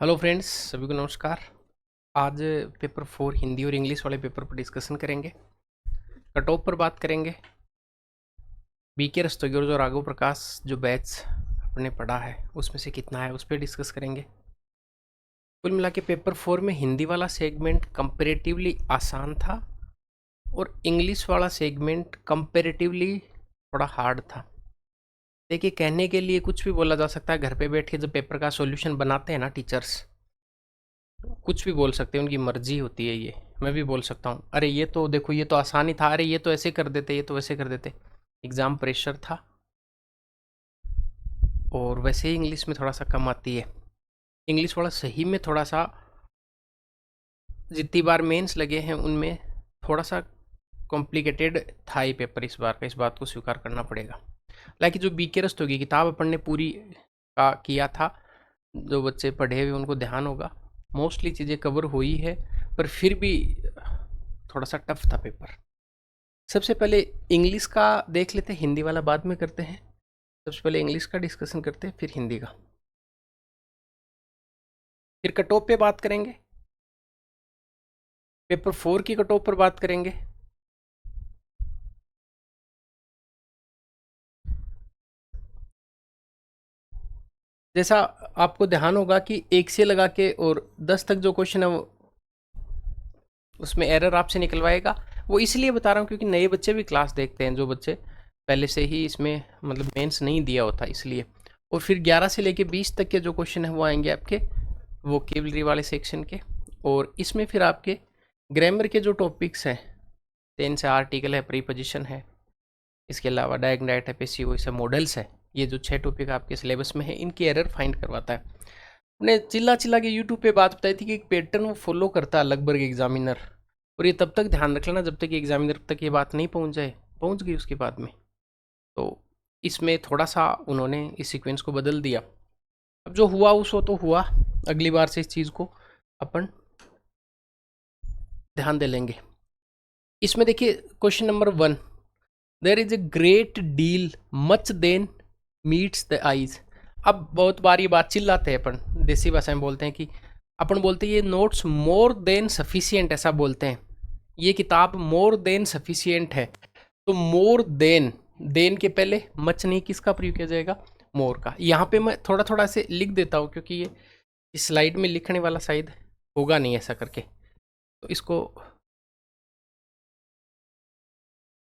Hello friends, सभी को नमस्कार। आज पेपर 4 हिंदी और इंग्लिश वाले पेपर पर डिस्कशन करेंगे। कट ऑफ पर बात करेंगे। बीके रस्तोगी और जो राघव प्रकाश जो बैच अपने पढ़ा है उसमें से कितना है उस पर डिस्कस करेंगे। कुल मिला के पेपर 4 में हिंदी वाला सेगमेंट कंपेरेटिवली आसान था और इंग्लिश वाला सेगमेंट कंपेरेटिवली थोड़ा हार्ड था। देखिए, कहने के लिए कुछ भी बोला जा सकता है। घर पे बैठ के जब पेपर का सॉल्यूशन बनाते हैं ना टीचर्स, कुछ भी बोल सकते हैं, उनकी मर्जी होती है। ये मैं भी बोल सकता हूँ, अरे ये तो देखो ये तो आसानी था, अरे ये तो ऐसे कर देते, ये तो वैसे कर देते। एग्ज़ाम प्रेशर था और वैसे ही इंग्लिश में थोड़ा सा कम आती है। इंग्लिश वाला सही में थोड़ा सा, जितनी बार मेंस लगे हैं उनमें थोड़ा सा कॉम्प्लिकेटेड था ये पेपर इस बार का, इस बात को स्वीकार करना पड़ेगा। हालांकि जो बीके रस्तोगी किताब अपन ने पूरी का किया था, जो बच्चे पढ़े हुए उनको ध्यान होगा, मोस्टली चीज़ें कवर हुई है, पर फिर भी थोड़ा सा टफ था पेपर। सबसे पहले इंग्लिश का देख लेते हैं, हिंदी वाला बाद में करते हैं। सबसे पहले इंग्लिश का डिस्कशन करते हैं, फिर हिंदी का, फिर कट ऑफ पे बात करेंगे। पेपर 4 की कट ऑफ पर बात करेंगे। जैसा आपको ध्यान होगा कि 1 से लगा के और 10 तक जो क्वेश्चन है वो उसमें एरर आपसे निकलवाएगा। वो इसलिए बता रहा हूँ क्योंकि नए बच्चे भी क्लास देखते हैं, जो बच्चे पहले से ही इसमें मतलब मेंस नहीं दिया होता, इसलिए। और फिर 11 से लेके 20 तक के जो क्वेश्चन है वो आएंगे आपके वोकेबलरी वाले सेक्शन के। और इसमें फिर आपके ग्रामर के जो टॉपिक्स हैं, 10 से आर्टिकल है, प्रीपोजिशन है, इसके अलावा डायग्नाइट है, पेसिव वॉइस है, मॉडल्स है। ये जो 6 टॉपिक आपके सिलेबस में है, इनकी एरर फाइंड करवाता है। हमने चिल्ला चिल्ला के यूट्यूब पे बात बताई थी कि एक पैटर्न वो फॉलो करता है लगभग एग्जामिनर, और ये तब तक ध्यान रख लेना जब तक एग्जामिनर तक ये बात नहीं पहुंच जाए। पहुंच गई उसके बाद में तो इसमें थोड़ा सा उन्होंने इस सीक्वेंस को बदल दिया। अब जो हुआ उसको तो हुआ, अगली बार से इस चीज़ को अपन ध्यान दे लेंगे। इसमें देखिए question number 1, there is a great deal much than meets the eyes. अब बहुत बार ये बात चिल्लाते हैं अपन, देसी भाषा में बोलते हैं कि अपन बोलते हैं ये नोट्स मोर देन सफिशियंट, ऐसा बोलते हैं। ये किताब मोर देन सफिशियंट है। तो मोर देन के पहले मच नहीं, किसका प्रयोग किया जाएगा? मोर का। यहाँ पे मैं थोड़ा थोड़ा से लिख देता हूँ क्योंकि ये इस स्लाइड में लिखने वाला शायद होगा नहीं ऐसा करके, तो इसको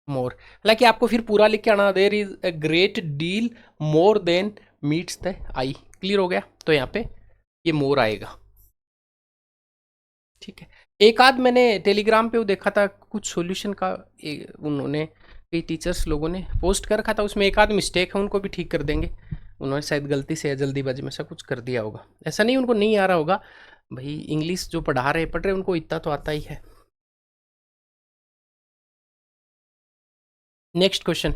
मोर, हालांकि आपको फिर पूरा लिख के आना, there is a great deal more than meets the I. Clear हो गया? तो यहाँ पे ये मोर आएगा। ठीक है। एक आध मैंने टेलीग्राम पे वो देखा था, कुछ सॉल्यूशन का उन्होंने कई टीचर्स लोगों ने पोस्ट कर रखा था, उसमें एक आध मिस्टेक है, उनको भी ठीक कर देंगे। उन्होंने शायद गलती से या जल्दीबाजी में ऐसा कुछ कर दिया होगा। ऐसा नहीं उनको नहीं आ रहा होगा भाई, इंग्लिश जो पढ़ रहे उनको इतना तो आता ही है। नेक्स्ट क्वेश्चन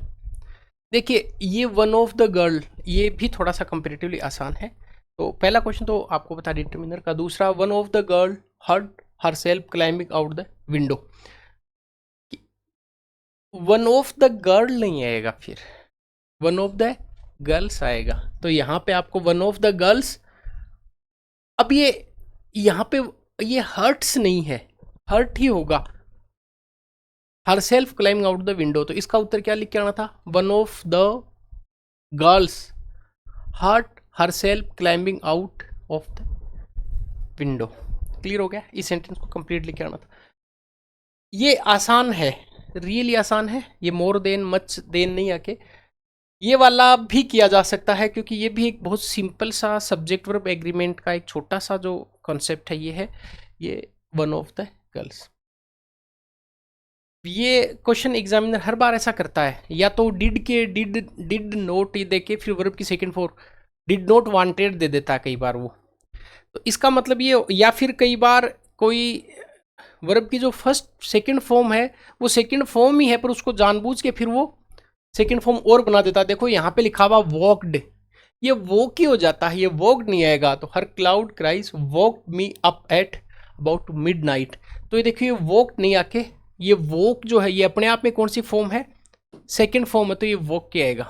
देखिए, ये वन ऑफ द गर्ल, ये भी थोड़ा सा कंपेरेटिवली आसान है। तो पहला क्वेश्चन तो आपको बता डिटर्मिनर का। दूसरा, one of the girl hurt herself climbing out the window. One of the girl नहीं आएगा, फिर वन ऑफ द गर्ल्स आएगा। तो यहाँ पे आपको वन ऑफ द गर्ल्स, अब ये यहाँ पे ये हर्ट्स नहीं है, हर्ट ही होगा। Herself climbing out the window, तो इसका उत्तर क्या लिख के आना था? One of the girls hurt herself climbing out of the window. Clear हो गया? इस सेंटेंस को कंप्लीट लिख के आना था। ये आसान है, रियली आसान है। ये मोर देन मच देन नहीं आके ये वाला भी किया जा सकता है, क्योंकि ये भी एक बहुत सिंपल सा सब्जेक्ट वर्ब एग्रीमेंट का एक छोटा सा जो कॉन्सेप्ट है, ये है ये वन ऑफ द गर्ल्स। ये क्वेश्चन एग्जामिनर हर बार ऐसा करता है, या तो डिड नोट दे के फिर वर्ब की second form did not wanted दे देता है कई बार वो। तो इसका मतलब ये, या फिर कई बार कोई वर्ब की जो फर्स्ट सेकंड फॉर्म है वो सेकंड फॉर्म ही है, पर उसको जानबूझ के फिर वो सेकंड फॉर्म और बना देता है। देखो यहाँ पे लिखा हुआ वॉकड, ये वॉक ही हो जाता है, ये वॉकड नहीं आएगा। तो her loud cries woke me up at about midnight. तो ये देखिए वॉक नहीं आके ये वॉक जो है ये अपने आप में कौन सी फॉर्म है? सेकंड फॉर्म है, तो ये वॉक क्या आएगा?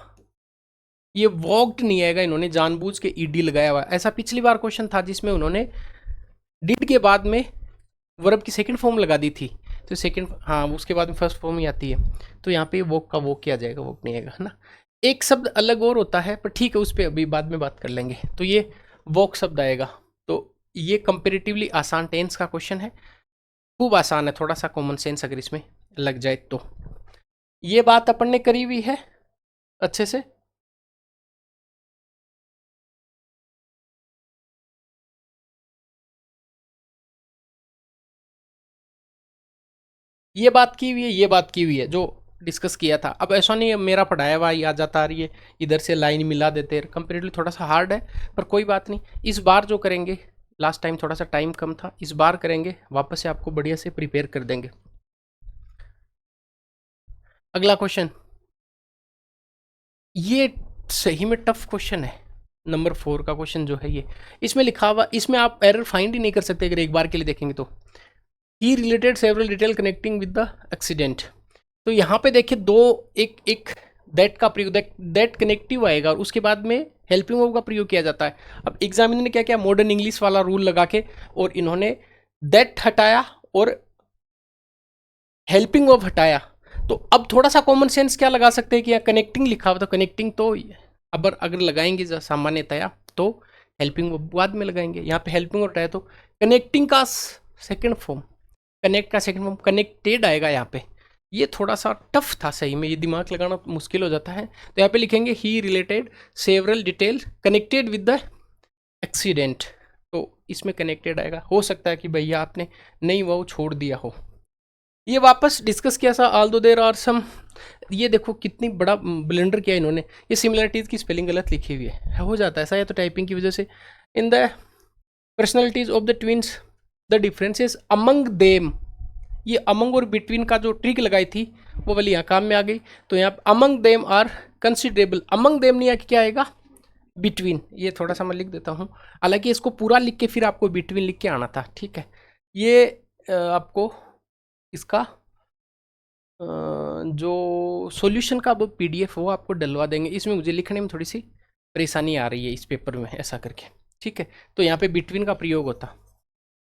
ये वॉक्ड नहीं आएगा, इन्होंने जानबूझ के ईडी लगाया हुआ। ऐसा पिछली बार क्वेश्चन था जिसमें उन्होंने डिड के बाद में वर्ब की सेकंड फॉर्म लगा दी थी, तो सेकंड, हाँ, उसके बाद में फर्स्ट फॉर्म ही आती है, तो यहाँ पे वॉक का वॉक किया जाएगा, वॉक नहीं आएगा, है ना। एक शब्द अलग और होता है, पर ठीक है, उस पर अभी बाद में बात कर लेंगे। तो ये वॉक शब्द आएगा। तो ये कंपेरेटिवली आसान टेंस का क्वेश्चन है, खूब आसान है, थोड़ा सा कॉमन सेंस अगर इसमें लग जाए तो। ये बात अपन ने करी हुई है अच्छे से। ये बात की हुई है, ये बात की हुई है जो डिस्कस किया था। अब ऐसा नहीं है मेरा पढ़ाया हुआ याद जाता आ रही है, इधर से लाइन मिला देते हैं, कंपेरेटिवली थोड़ा सा हार्ड है, पर कोई बात नहीं। इस बार जो करेंगे, लास्ट टाइम थोड़ा सा टाइम कम था, इस बार करेंगे, वापस से आपको बढ़िया से प्रिपेयर कर देंगे। अगला क्वेश्चन, ये सही में टफ क्वेश्चन है, नंबर 4 का क्वेश्चन जो है ये। इसमें लिखा हुआ, इसमें आप एरर फाइंड ही नहीं कर सकते अगर एक बार के लिए देखेंगे तो। He related several detail connecting with the accident. तो यहाँ पे देखिए दो, एक एक दैट का प्रयोग, दैट कनेक्टिव आएगा और उसके बाद में हेल्पिंग वर्ब का प्रयोग किया जाता है। अब एग्जामिनर ने क्या किया, मॉडर्न इंग्लिश वाला रूल लगा के, और इन्होंने दैट हटाया और हेल्पिंग वर्ब हटाया। तो अब थोड़ा सा कॉमन सेंस क्या लगा सकते हैं कि यहाँ कनेक्टिंग लिखा हुआ, तो कनेक्टिंग तो अगर लगाएंगे सामान्यतया तो हेल्पिंग वर्ब बाद में लगाएंगे। यहाँ पे हेल्पिंग वर्ब हटाया तो कनेक्टिंग का सेकेंड फॉर्म, कनेक्ट का सेकंड फॉर्म कनेक्टेड आएगा यहाँ पे। ये थोड़ा सा टफ था सही में, ये दिमाग लगाना मुश्किल हो जाता है। तो यहाँ पे लिखेंगे he related several detail connected with the accident, तो इसमें कनेक्टेड आएगा। हो सकता है कि भैया आपने नहीं वो छोड़ दिया हो। ये वापस डिस्कस किया था, ऑल दो देर आर सम, ये देखो कितनी बड़ा ब्लेंडर किया इन्होंने, ये सिमिलरिटीज़ की स्पेलिंग गलत लिखी हुई है, हो जाता है ऐसा, या तो टाइपिंग की वजह से। In the personalities of the twins the differences among them, ये अमंग और बिटवीन का जो ट्रिक लगाई थी वो वाली यहाँ काम में आ गई। तो यहाँ among them are considerable, among them नहीं आके क्या आएगा, बिटवीन। ये थोड़ा सा मैं लिख देता हूँ, हालांकि इसको पूरा लिख के फिर आपको बिटवीन लिख के आना था, ठीक है। ये आपको इसका जो सॉल्यूशन का वो पीडीएफ वो आपको डलवा देंगे, इसमें मुझे लिखने में थोड़ी सी परेशानी आ रही है इस पेपर में, ऐसा करके, ठीक है। तो यहाँ पे बिटवीन का प्रयोग होता।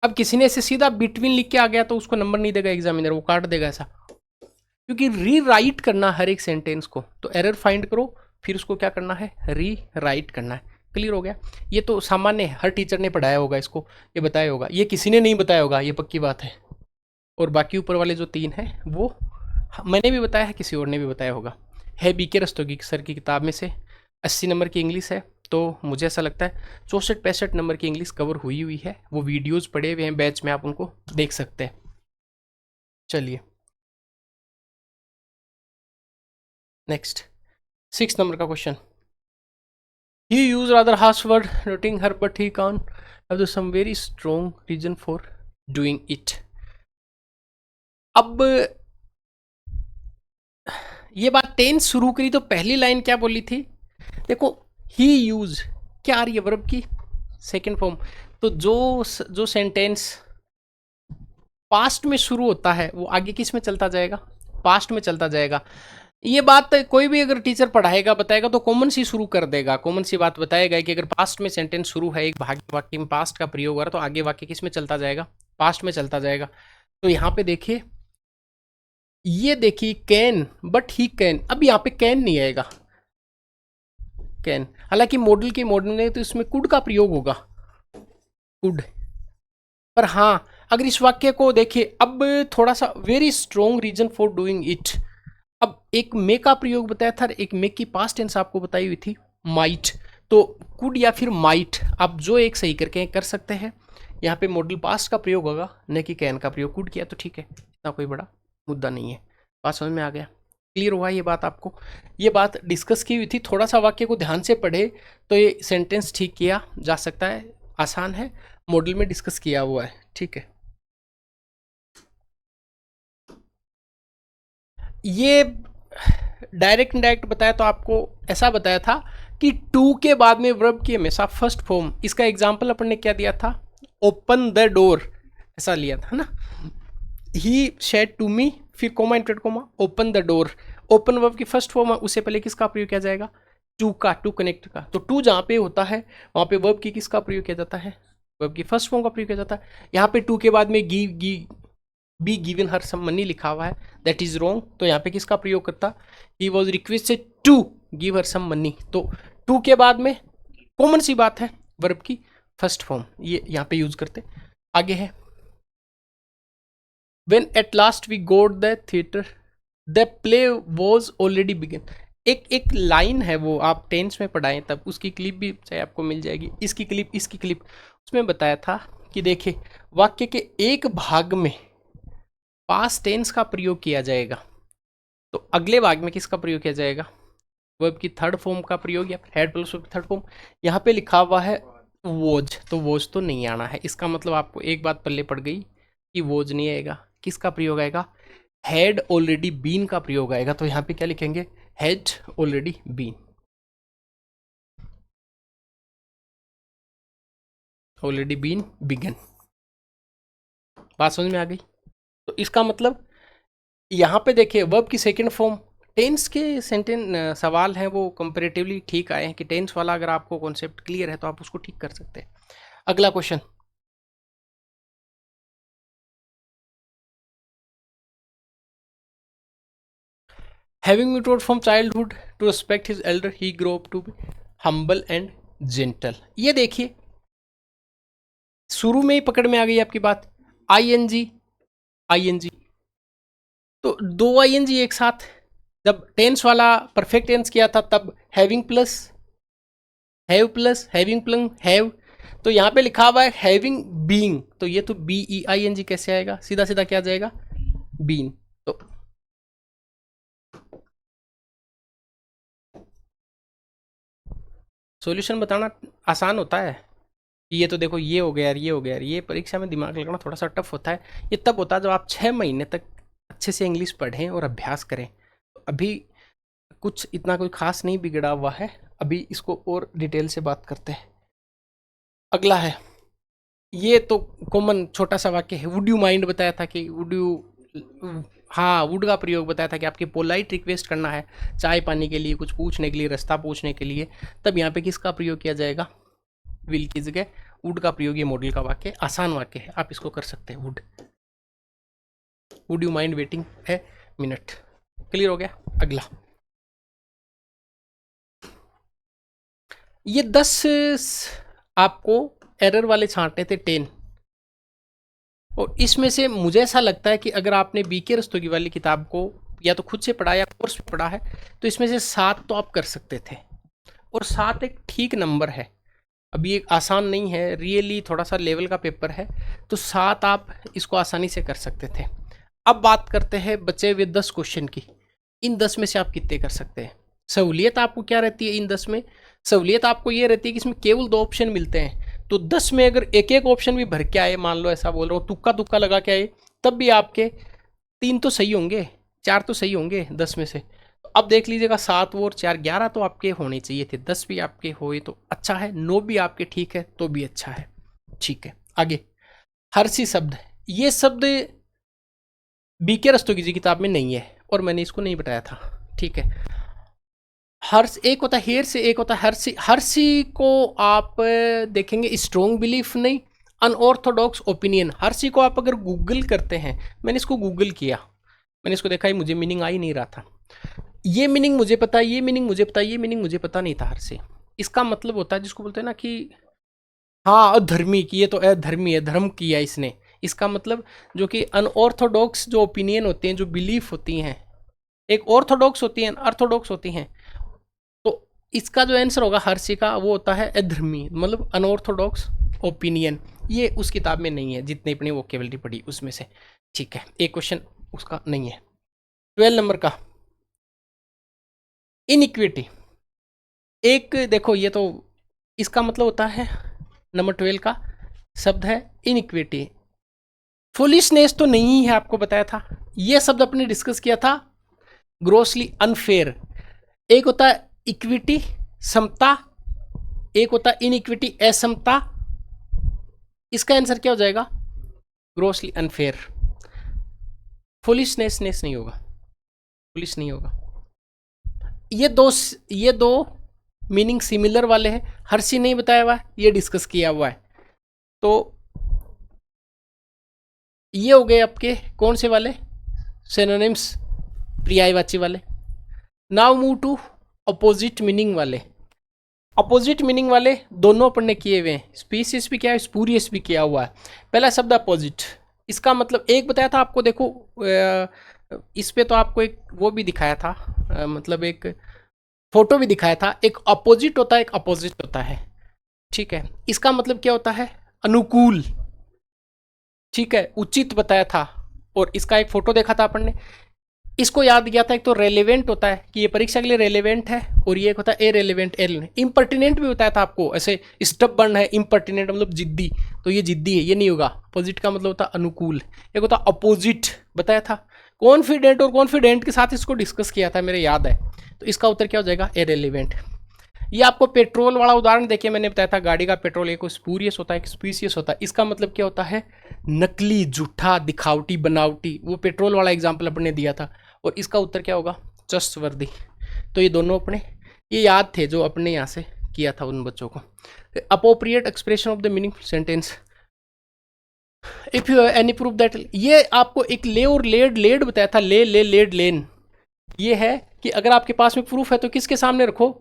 अब किसी ने ऐसे सीधा बिटवीन लिख के आ गया तो उसको नंबर नहीं देगा एग्जामिनर, वो काट देगा ऐसा, क्योंकि री राइट करना हर एक सेंटेंस को। तो एरर फाइंड करो, फिर उसको क्या करना है, री राइट करना है। क्लियर हो गया। ये तो सामान्य हर टीचर ने पढ़ाया होगा इसको, ये बताया होगा, ये किसी ने नहीं बताया होगा, ये पक्की बात है। और बाकी ऊपर वाले जो 3 हैं वो मैंने भी बताया है, किसी और ने भी बताया होगा। है बीके रस्तोगी सर की किताब में से 80 नंबर की इंग्लिश है, तो मुझे ऐसा लगता है 64-65 नंबर की इंग्लिश कवर हुई है। वो वीडियोस पड़े हुए हैं बैच में, आप उनको देख सकते हैं। चलिए नेक्स्ट 6 नंबर का question, he use rather harsh word noting her but he can have some very strong reason for doing it. अब ये बात टेंस शुरू करी तो पहली लाइन क्या बोली थी, देखो ही यूज क्या आ रही है, वर्ब की सेकेंड फॉर्म। तो जो सेंटेंस पास्ट में शुरू होता है वो आगे किस में चलता जाएगा, पास्ट में चलता जाएगा। ये बात कोई भी अगर टीचर पढ़ाएगा बताएगा तो कॉमन सी शुरू कर देगा, कॉमन सी बात बताएगा कि अगर पास्ट में सेंटेंस शुरू है, एक भाग्य वाक्य में पास्ट का प्रयोग हो रहा है, तो आगे वाक्य किस में चलता जाएगा, पास्ट में चलता जाएगा। तो यहाँ पे देखिए, ये देखिए कैन बट ही कैन, अब यहाँ पे कैन नहीं आएगा, कैन, हालांकि मॉडल ने तो इसमें कुड का प्रयोग होगा, कुड। पर हाँ अगर इस वाक्य को देखिए, अब थोड़ा सा very strong reason for doing it, अब एक मे का प्रयोग बताया था, एक मे की पास्ट टेंस आपको बताई हुई थी माइट, तो कुड या फिर माइट, आप जो एक सही करके कर सकते हैं। यहाँ पे मॉडल पास्ट का प्रयोग होगा, न कि कैन का प्रयोग। कुड किया तो ठीक है, इतना कोई बड़ा मुद्दा नहीं है। बात समझ में आ गया, क्लियर हुआ ये बात आपको। ये बात डिस्कस की हुई थी, थोड़ा सा वाक्य को ध्यान से पढ़े तो ये सेंटेंस ठीक किया जा सकता है, आसान है, मॉडल में डिस्कस किया हुआ है, ठीक है। ये डायरेक्ट इनडायरेक्ट बताया तो आपको ऐसा बताया था कि टू के बाद में वर्ब की हमेशा फर्स्ट फॉर्म, इसका एग्जाम्पल अपन ने क्या दिया था, ओपन द डोर, ऐसा लिया था ना। ही शेड टू मी, फिर comma inverted comma, open the door, open verb की फर्स्ट फॉर्म है, उससे पहले किसका प्रयोग किया जाएगा, टू का, टू कनेक्ट का। तो टू जहाँ पे होता है वहाँ पे वर्ब की किसका प्रयोग किया जाता है? वर्ब की फर्स्ट फॉर्म का प्रयोग किया जाता है। यहाँ पे टू के बाद में be given her some money लिखा हुआ है, दैट इज रॉन्ग। तो यहाँ पे किसका प्रयोग करता? He was requested to give her some money. तो टू के बाद में कॉमन सी बात है वर्ब की फर्स्ट फॉर्म, ये यहाँ पे यूज करते। आगे है When at last we got the theater, the play was already begun। एक लाइन है, वो आप टेंस में पढ़ाएं तब, उसकी क्लिप भी चाहे आपको मिल जाएगी, इसकी क्लिप उसमें बताया था कि देखिए वाक्य के एक भाग में पास्ट टेंस का प्रयोग किया जाएगा, तो अगले भाग में किसका प्रयोग किया जाएगा? वर्ब की थर्ड फॉर्म का प्रयोग, या हेड प्लस थर्ड फॉर्म। यहाँ पे लिखा हुआ है वोज, तो वोज तो नहीं आना है। इसका मतलब आपको एक बात पल्ले पड़ गई कि वोज नहीं आएगा। किसका प्रयोग आएगा? हैड ऑलरेडी बीन का प्रयोग आएगा। तो यहाँ पे क्या लिखेंगे? Had already been, already been, began. बात समझ में आ गई? तो इसका मतलब यहाँ पे देखिए वर्ब की सेकंड फॉर्म, टेंस के सेंटेंस सवाल हैं वो कंपेरेटिवली ठीक आए हैं कि टेंस वाला अगर आपको कॉन्सेप्ट क्लियर है तो आप उसको ठीक कर सकते हैं। अगला question, Having been taught from childhood to respect his elder, he grew up to be humble and gentle। ये देखिए शुरू में ही पकड़ में आ गई आपकी बात, आई एन जी। तो दो आई एन जी एक साथ, जब टेंस वाला परफेक्ट टेंस किया था तब having plus having plus have. तो यहाँ पे लिखा हुआ है हैविंग बीइंग, तो ये तो B E I N G कैसे आएगा? सीधा सीधा क्या जाएगा? बीन। तो सॉल्यूशन बताना आसान होता है। ये तो देखो ये हो गया यार, ये हो गया यार, ये परीक्षा में दिमाग लगाना थोड़ा सा टफ होता है। ये तब होता है जब आप 6 महीने तक अच्छे से इंग्लिश पढ़ें और अभ्यास करें। तो अभी कुछ इतना कोई खास नहीं बिगड़ा हुआ है, अभी इसको और डिटेल से बात करते हैं। अगला है, ये तो कॉमन छोटा सा वाक्य है, वुड यू माइंड बताया था कि वुड यू, हाँ वुड का प्रयोग बताया था कि आपकी पोलाइट रिक्वेस्ट करना है चाय पानी के लिए, कुछ पूछने के लिए, रास्ता पूछने के लिए, तब यहाँ पे किसका प्रयोग किया जाएगा? विल की जगह वुड का प्रयोग। ये मॉडल का वाक्य, आसान वाक्य है, आप इसको कर सकते हैं। वुड यू माइंड वेटिंग है मिनट। क्लियर हो गया? अगला, ये 10 आपको एरर वाले छांटने थे, 10। और इसमें से मुझे ऐसा लगता है कि अगर आपने बीके रस्तोगी वाली किताब को या तो खुद से पढ़ा या कोर्स में पढ़ा है तो इसमें से 7 तो आप कर सकते थे, और 7 एक ठीक नंबर है। अभी एक आसान नहीं है, रियली थोड़ा सा लेवल का पेपर है, तो 7 आप इसको आसानी से कर सकते थे। अब बात करते हैं बचे हुए 10 क्वेश्चन की। इन 10 में से आप कितने कर सकते हैं? सहूलियत आपको क्या रहती है इन 10 में? सहूलियत आपको ये रहती है कि इसमें केवल 2 ऑप्शन मिलते हैं। तो 10 में अगर एक एक ऑप्शन भी भर के आए, मान लो ऐसा बोल रहा हूँ, तुक्का तुक्का लगा के आए, तब भी आपके 3 तो सही होंगे, 4 तो सही होंगे 10 में से। तो अब देख लीजिएगा 7 और 4 11 तो आपके होने चाहिए थे, 10 भी आपके हुए तो अच्छा है, 9 भी आपके ठीक है तो भी अच्छा है। ठीक है, आगे हर्षी शब्द, ये शब्द बीके रस्तोगी जी किताब में नहीं है और मैंने इसको नहीं बताया था। ठीक है, हर्ष एक होता है हेयर से, एक होता है हर्षी। हर्षी को आप देखेंगे स्ट्रॉन्ग बिलीफ नहीं, अनऑर्थोडॉक्स ओपिनियन। हर्षी को आप अगर गूगल करते हैं, मैंने इसको गूगल किया, मैंने इसको देखा, मुझे मीनिंग आ ही नहीं रहा था। ये मीनिंग मुझे पता है, ये मीनिंग मुझे पता है, ये मीनिंग मुझे पता नहीं था हर्षी। इसका मतलब होता है जिसको बोलते हैं ना कि हाँ अधर्मी की, ये तो अधर्मी है, धर्म किया इसने। इसका मतलब जो कि अनऑर्थोडॉक्स जो ओपिनियन होते हैं, जो बिलीफ होती हैं, एक ऑर्थोडॉक्स होती हैं, अर्थोडॉक्स होती हैं। तो इसका जो आंसर होगा हर्षी का वो होता है अधर्मी, मतलब अनऑर्थोडॉक्स ओपिनियन। ये उस किताब में नहीं है जितनी अपनी वोकेबलरी पढ़ी उसमें से। ठीक है, एक क्वेश्चन उसका नहीं है। 12 नंबर का इनइक्विटी। एक देखो ये तो इसका मतलब होता है, नंबर 12 का शब्द है इनइक्विटी। फुलिशनेस तो नहीं है, आपको बताया था। ये शब्द अपने डिस्कस किया था, ग्रोसली अनफेयर। एक होता है इक्विटी समता, एक होता है इनइक्विटी असमता। इसका आंसर क्या हो जाएगा? Grossly unfair. फुलिशनेस नहीं होगा, फुलिश नहीं होगा। ये दो मीनिंग सिमिलर वाले हैं, हर चीज नहीं बताया हुआ है, ये डिस्कस किया हुआ है। तो ये हो गए आपके कौन से वाले सिनोनिम्स, पर्यायवाची वाले। Now move to opposite meaning वाले। अपोजिट मीनिंग वाले दोनों अपन ने किए हुए हैं, स्पीसीज भी किया है, स्पूरियस भी किया हुआ है। पहला शब्द अपोजिट, इसका मतलब एक बताया था आपको, देखो इस पे तो आपको एक वो भी दिखाया था, मतलब एक फोटो भी दिखाया था। एक अपोजिट होता है, एक अपोजिट होता है, ठीक है। इसका मतलब क्या होता है, अनुकूल, ठीक है, उचित बताया था। और इसका एक फोटो देखा था अपन ने, इसको याद किया था। एक तो रेलेवेंट होता है कि ये परीक्षा के लिए रेलेवेंट है, और ये एक होता है इरेलेवेंट, इम्पर्टिनेंट भी बताया था आपको, ऐसे स्टबबर्न है, इम्पर्टिनेंट मतलब जिद्दी, तो ये जिद्दी है, ये नहीं होगा। अपोजिट का मतलब होता है अनुकूल। एक होता अपोजिट बताया था, कॉन्फिडेंट, और कॉन्फिडेंट के साथ इसको डिस्कस किया था, मेरे याद है। तो इसका उत्तर क्या हो जाएगा, इरेलेवेंट। ये आपको पेट्रोल वाला उदाहरण देखिए, मैंने बताया था गाड़ी का पेट्रोल एक स्पूरियस होता है, एक स्पीसियस होता है। इसका मतलब क्या होता है, नकली, झूठा, दिखावटी, बनावटी। वो पेट्रोल वाला एग्जाम्पल अपने ने दिया था। और इसका उत्तर क्या होगा, ट्रस्टवर्दी। तो ये दोनों अपने ये याद थे जो अपने यहाँ से किया था उन बच्चों को। Appropriate expression of the meaning sentence, if you any proof that, ये आपको एक ले और लेड बताया था, ले लेड लेन। ये है कि अगर आपके पास में प्रूफ है तो किसके सामने रखो,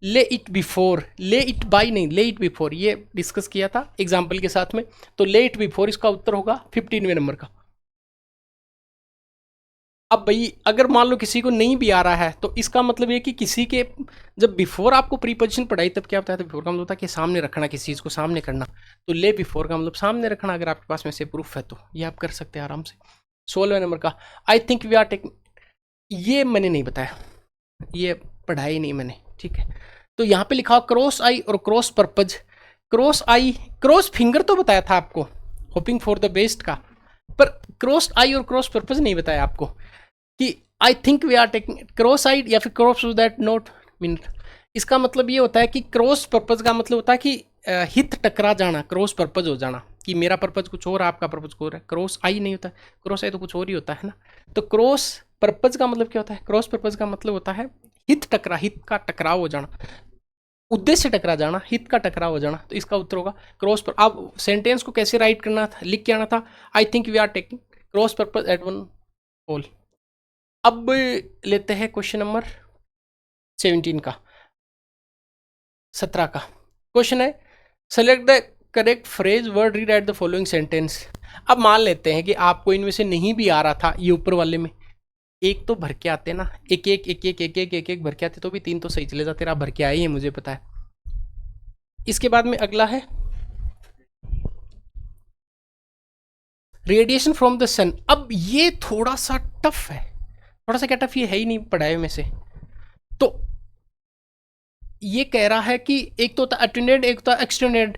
ले इट बिफोर, ले इट बाई नहीं, ले इट बिफोर, ये डिस्कस किया था एग्जाम्पल के साथ में। तो ले इट बिफोर इसका उत्तर होगा 15वें नंबर का। अब भाई अगर मान लो किसी को नहीं भी आ रहा है, तो इसका मतलब ये कि किसी के, जब बिफोर आपको प्रीपोजिशन पढ़ाई तब क्या होता है, तो बिफोर का मतलब होता है कि सामने रखना, किसी चीज़ को सामने करना। तो ले बिफोर का मतलब सामने रखना, अगर आपके पास में से प्रूफ है तो ये आप कर सकते हैं आराम से। 16वें नंबर का, I think we are taking, ये मैंने नहीं बताया, ये पढ़ाई नहीं मैंने, ठीक है। तो यहाँ पे लिखा हो क्रॉस आई और क्रॉस पर्पज। क्रॉस आई, क्रॉस फिंगर तो बताया था आपको, होपिंग फॉर द बेस्ट का, पर क्रॉस आई और क्रॉस पर्पज नहीं बताया आपको कि I think we are taking cross I या फिर क्रॉस दैट नोट मीन। इसका मतलब ये होता है कि क्रॉस पर्पज का मतलब होता है कि हित टकरा जाना, क्रॉस पर्पज हो जाना, कि मेरा पर्पज कुछ और है, आपका पर्पज कुछ और है। क्रॉस आई नहीं होता, क्रॉस आई तो कुछ और ही होता है ना। तो क्रॉस पर्पज का मतलब क्या होता है, क्रॉस पर्पज का मतलब होता है हित टकरा, हित का टकराव हो जाना, उद्देश्य टकरा जाना, हित का टकराव हो जाना। तो इसका उत्तर होगा क्रॉस पर। अब सेंटेंस को कैसे राइट करना था, लिख के आना था, I think we are taking cross purpose at one whole. अब लेते हैं क्वेश्चन नंबर 17 का, 17 का क्वेश्चन है, select the correct phrase word read at the following sentence. अब मान लेते हैं कि आपको इनमें से नहीं भी आ रहा था, ये ऊपर वाले में एक तो भर के आते ना, एक एक एक एक एक एक एक एक भर के आते, तो भी 3 तो सही चले जाते, आप भर के आए ही है, मुझे पता है। इसके बाद में अगला है रेडिएशन फ्रॉम द सन। अब ये थोड़ा सा टफ है, थोड़ा सा क्या टफ, ये है ही नहीं पढ़ाए में से। तो ये कह रहा है कि एक तो होता अटेंडेड, एक तो extended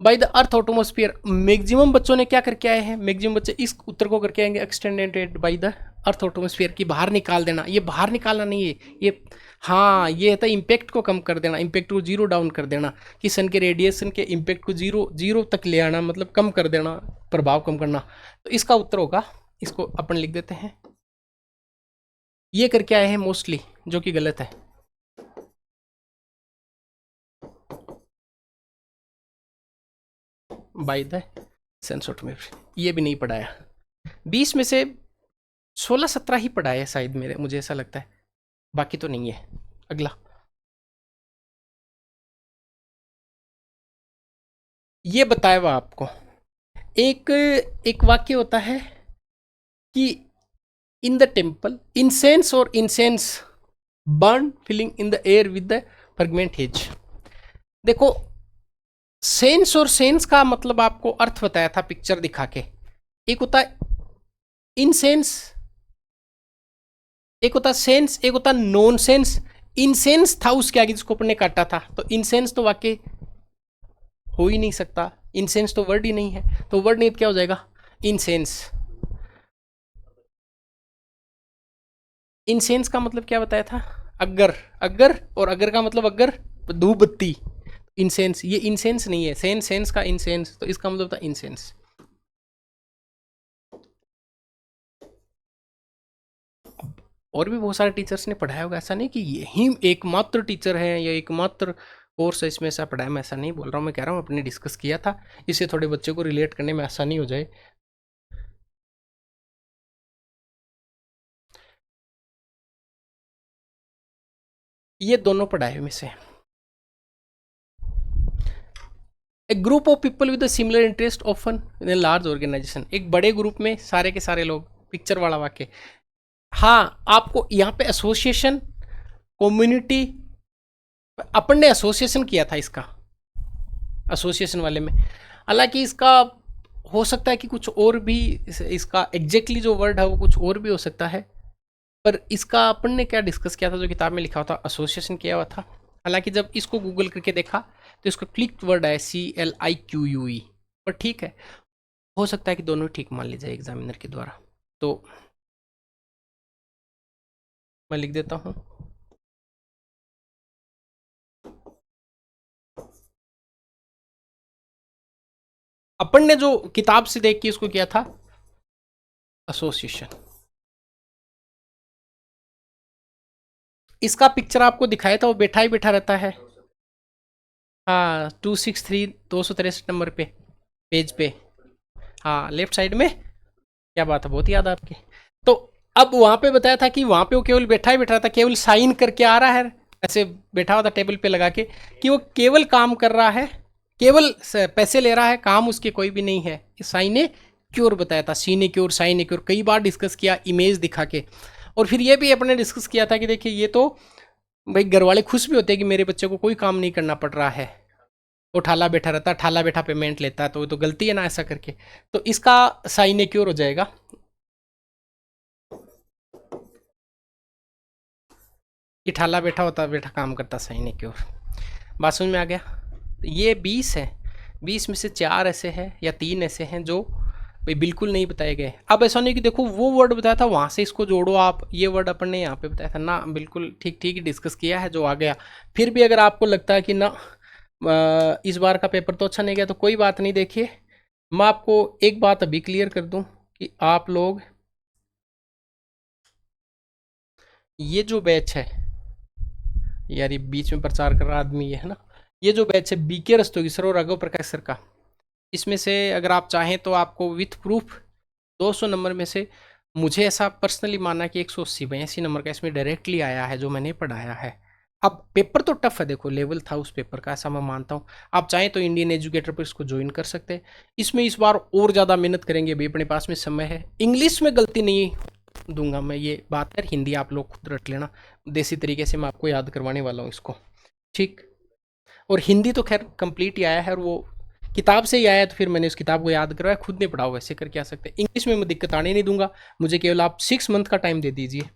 by the earth atmosphere. Maximum बच्चों ने क्या करके आए हैं, मैक्सिमम बच्चे इस उत्तर को करके आएंगे extended by the earth atmosphere की बाहर निकाल देना। ये बाहर निकालना नहीं है, ये हाँ ये था इम्पैक्ट को कम कर देना, इम्पैक्ट को जीरो डाउन कर देना, कि सन के रेडिएशन के इम्पैक्ट को जीरो जीरो तक ले आना, मतलब कम कर देना, प्रभाव कम करना। तो इसका उत्तर होगा, इसको अपन लिख देते हैं, ये करके आए हैं मोस्टली, जो कि गलत है। बाय द सेंस ऑटोमेट्री, ये भी नहीं पढ़ाया। 20 में से 16-17 ही पढ़ाया है शायद मेरे, मुझे ऐसा लगता है, बाकी तो नहीं है। अगला, ये बताया हुआ आपको एक एक वाक्य होता है कि इन द टेम्पल इंसेंस और incense burn filling in the air with the fragment haze. देखो सेंस और सेंस का मतलब आपको अर्थ बताया था पिक्चर दिखा के। एक होता है इनसेंस, एक होता सेंस, एक होता नॉन सेंस। इनसेंस था उसके आगे जिसको अपन ने काटा था, तो इनसेंस तो वाक्य हो ही नहीं सकता, इनसेंस तो वर्ड ही नहीं है, तो वर्ड नहीं, क्या हो जाएगा इनसेंस। इनसेंस का मतलब क्या बताया था, अगर, अगर, और अगर का मतलब अगर धूप बत्ती, इनसेंस, ये इनसेंस नहीं है, सेंस सेंस का इनसेंस, तो इसका मतलब था इनसेंस। और भी बहुत सारे टीचर्स ने पढ़ाया होगा, ऐसा नहीं कि यही एकमात्र टीचर है या एकमात्र कोर्स है इसमें ऐसा पढ़ाया। मैं ऐसा नहीं बोल रहा हूँ, मैं कह रहा हूँ अपने डिस्कस किया था, इससे थोड़े बच्चों को रिलेट करने में आसानी हो जाए। ये दोनों पढ़ाए में से a group of people with similar interest often in a large organization, एक बड़े ग्रुप में सारे के सारे लोग, पिक्चर वाला वाक्य। हाँ, आपको यहाँ पे एसोसिएशन, कम्युनिटी, अपन ने एसोसिएशन किया था इसका, एसोसिएशन वाले में। हालांकि इसका हो सकता है कि कुछ और भी, इसका एग्जैक्टली जो वर्ड है वो कुछ और भी हो सकता है, पर इसका अपन ने क्या डिस्कस किया था, जो किताब में लिखा हुआ था, एसोसिएशन किया हुआ था। हालांकि जब इसको गूगल करके देखा तो इसका क्लिक वर्ड है CLIQUE, पर ठीक है, हो सकता है कि दोनों ठीक मान ली जाए एग्जामिनर के द्वारा। तो मैं लिख देता हूँ, अपन ने जो किताब से देख के इसको किया था एसोसिएशन। इसका पिक्चर आपको दिखाया था, वो बैठा ही बैठा रहता है। हाँ, 263 263 नंबर पे, पेज पे, हाँ लेफ्ट साइड में। क्या बात है, बहुत याद है आपकी। तो अब वहां पे बताया था कि वहां पे वो केवल बैठा ही बैठा था, केवल साइन करके आ रहा है, ऐसे बैठा हुआ था टेबल पे लगा के, कि वो केवल काम कर रहा है, केवल पैसे ले रहा है, काम उसके कोई भी नहीं है। साइने क्योर बताया था, सीने क्योर, साइने क्योर, कई बार डिस्कस किया इमेज दिखा के। और फिर ये भी अपने डिस्कस किया था कि देखिए ये तो भाई घर वाले खुश भी होते हैं कि मेरे बच्चे को कोई काम नहीं करना पड़ रहा है, वो ठाला बैठा रहता है, ठाला बैठा पेमेंट लेता है, तो वो तो गलती है ना ऐसा करके। तो इसका साइने क्योर हो जाएगा, ये ठाला बैठा होता, बैठा काम करता, साइने क्योर। बात समझ में आ गया। ये 20 है, 20 में से 4 ऐसे हैं या 3 ऐसे हैं जो भाई बिल्कुल नहीं बताए गए। अब ऐसा नहीं कि देखो वो वर्ड बताया था वहाँ से इसको जोड़ो आप, ये वर्ड अपन ने यहाँ पे बताया था ना, बिल्कुल ठीक ठीक ही डिस्कस किया है जो आ गया। फिर भी अगर आपको लगता है कि ना इस बार का पेपर तो अच्छा नहीं गया, तो कोई बात नहीं। देखिए मैं आपको एक बात अभी क्लियर कर दूं कि आप लोग, ये जो बैच है यार, ये बीच में प्रचार कर रहा आदमी ये है ना, ये जो बैच है BK रस्तोगी सर और राघव प्रकाश सर का, इसमें से अगर आप चाहें तो आपको विथ प्रूफ 200 नंबर में से, मुझे ऐसा पर्सनली माना कि 180 नंबर का इसमें डायरेक्टली आया है जो मैंने पढ़ाया है। अब पेपर तो टफ है, देखो लेवल था उस पेपर का, ऐसा मैं मानता हूँ। आप चाहें तो इंडियन एजुकेटर पर इसको ज्वाइन कर सकते हैं। इसमें इस बार और ज़्यादा मेहनत करेंगे भाई, अपने पास में समय है। इंग्लिश में गलती नहीं दूंगा मैं, ये बात है। हिंदी आप लोग खुद रट लेना, देसी तरीके से मैं आपको याद करवाने वाला हूँ इसको, ठीक। और हिंदी तो खैर कंप्लीट ही आया है, और वो किताब से ही आया है, तो फिर मैंने उस किताब को याद करवाया, खुद नहीं पढ़ा, वैसे करके आ सकते। इंग्लिश में मैं दिक्कत आने नहीं दूंगा, मुझे केवल आप 6 मंथ का टाइम दे दीजिए।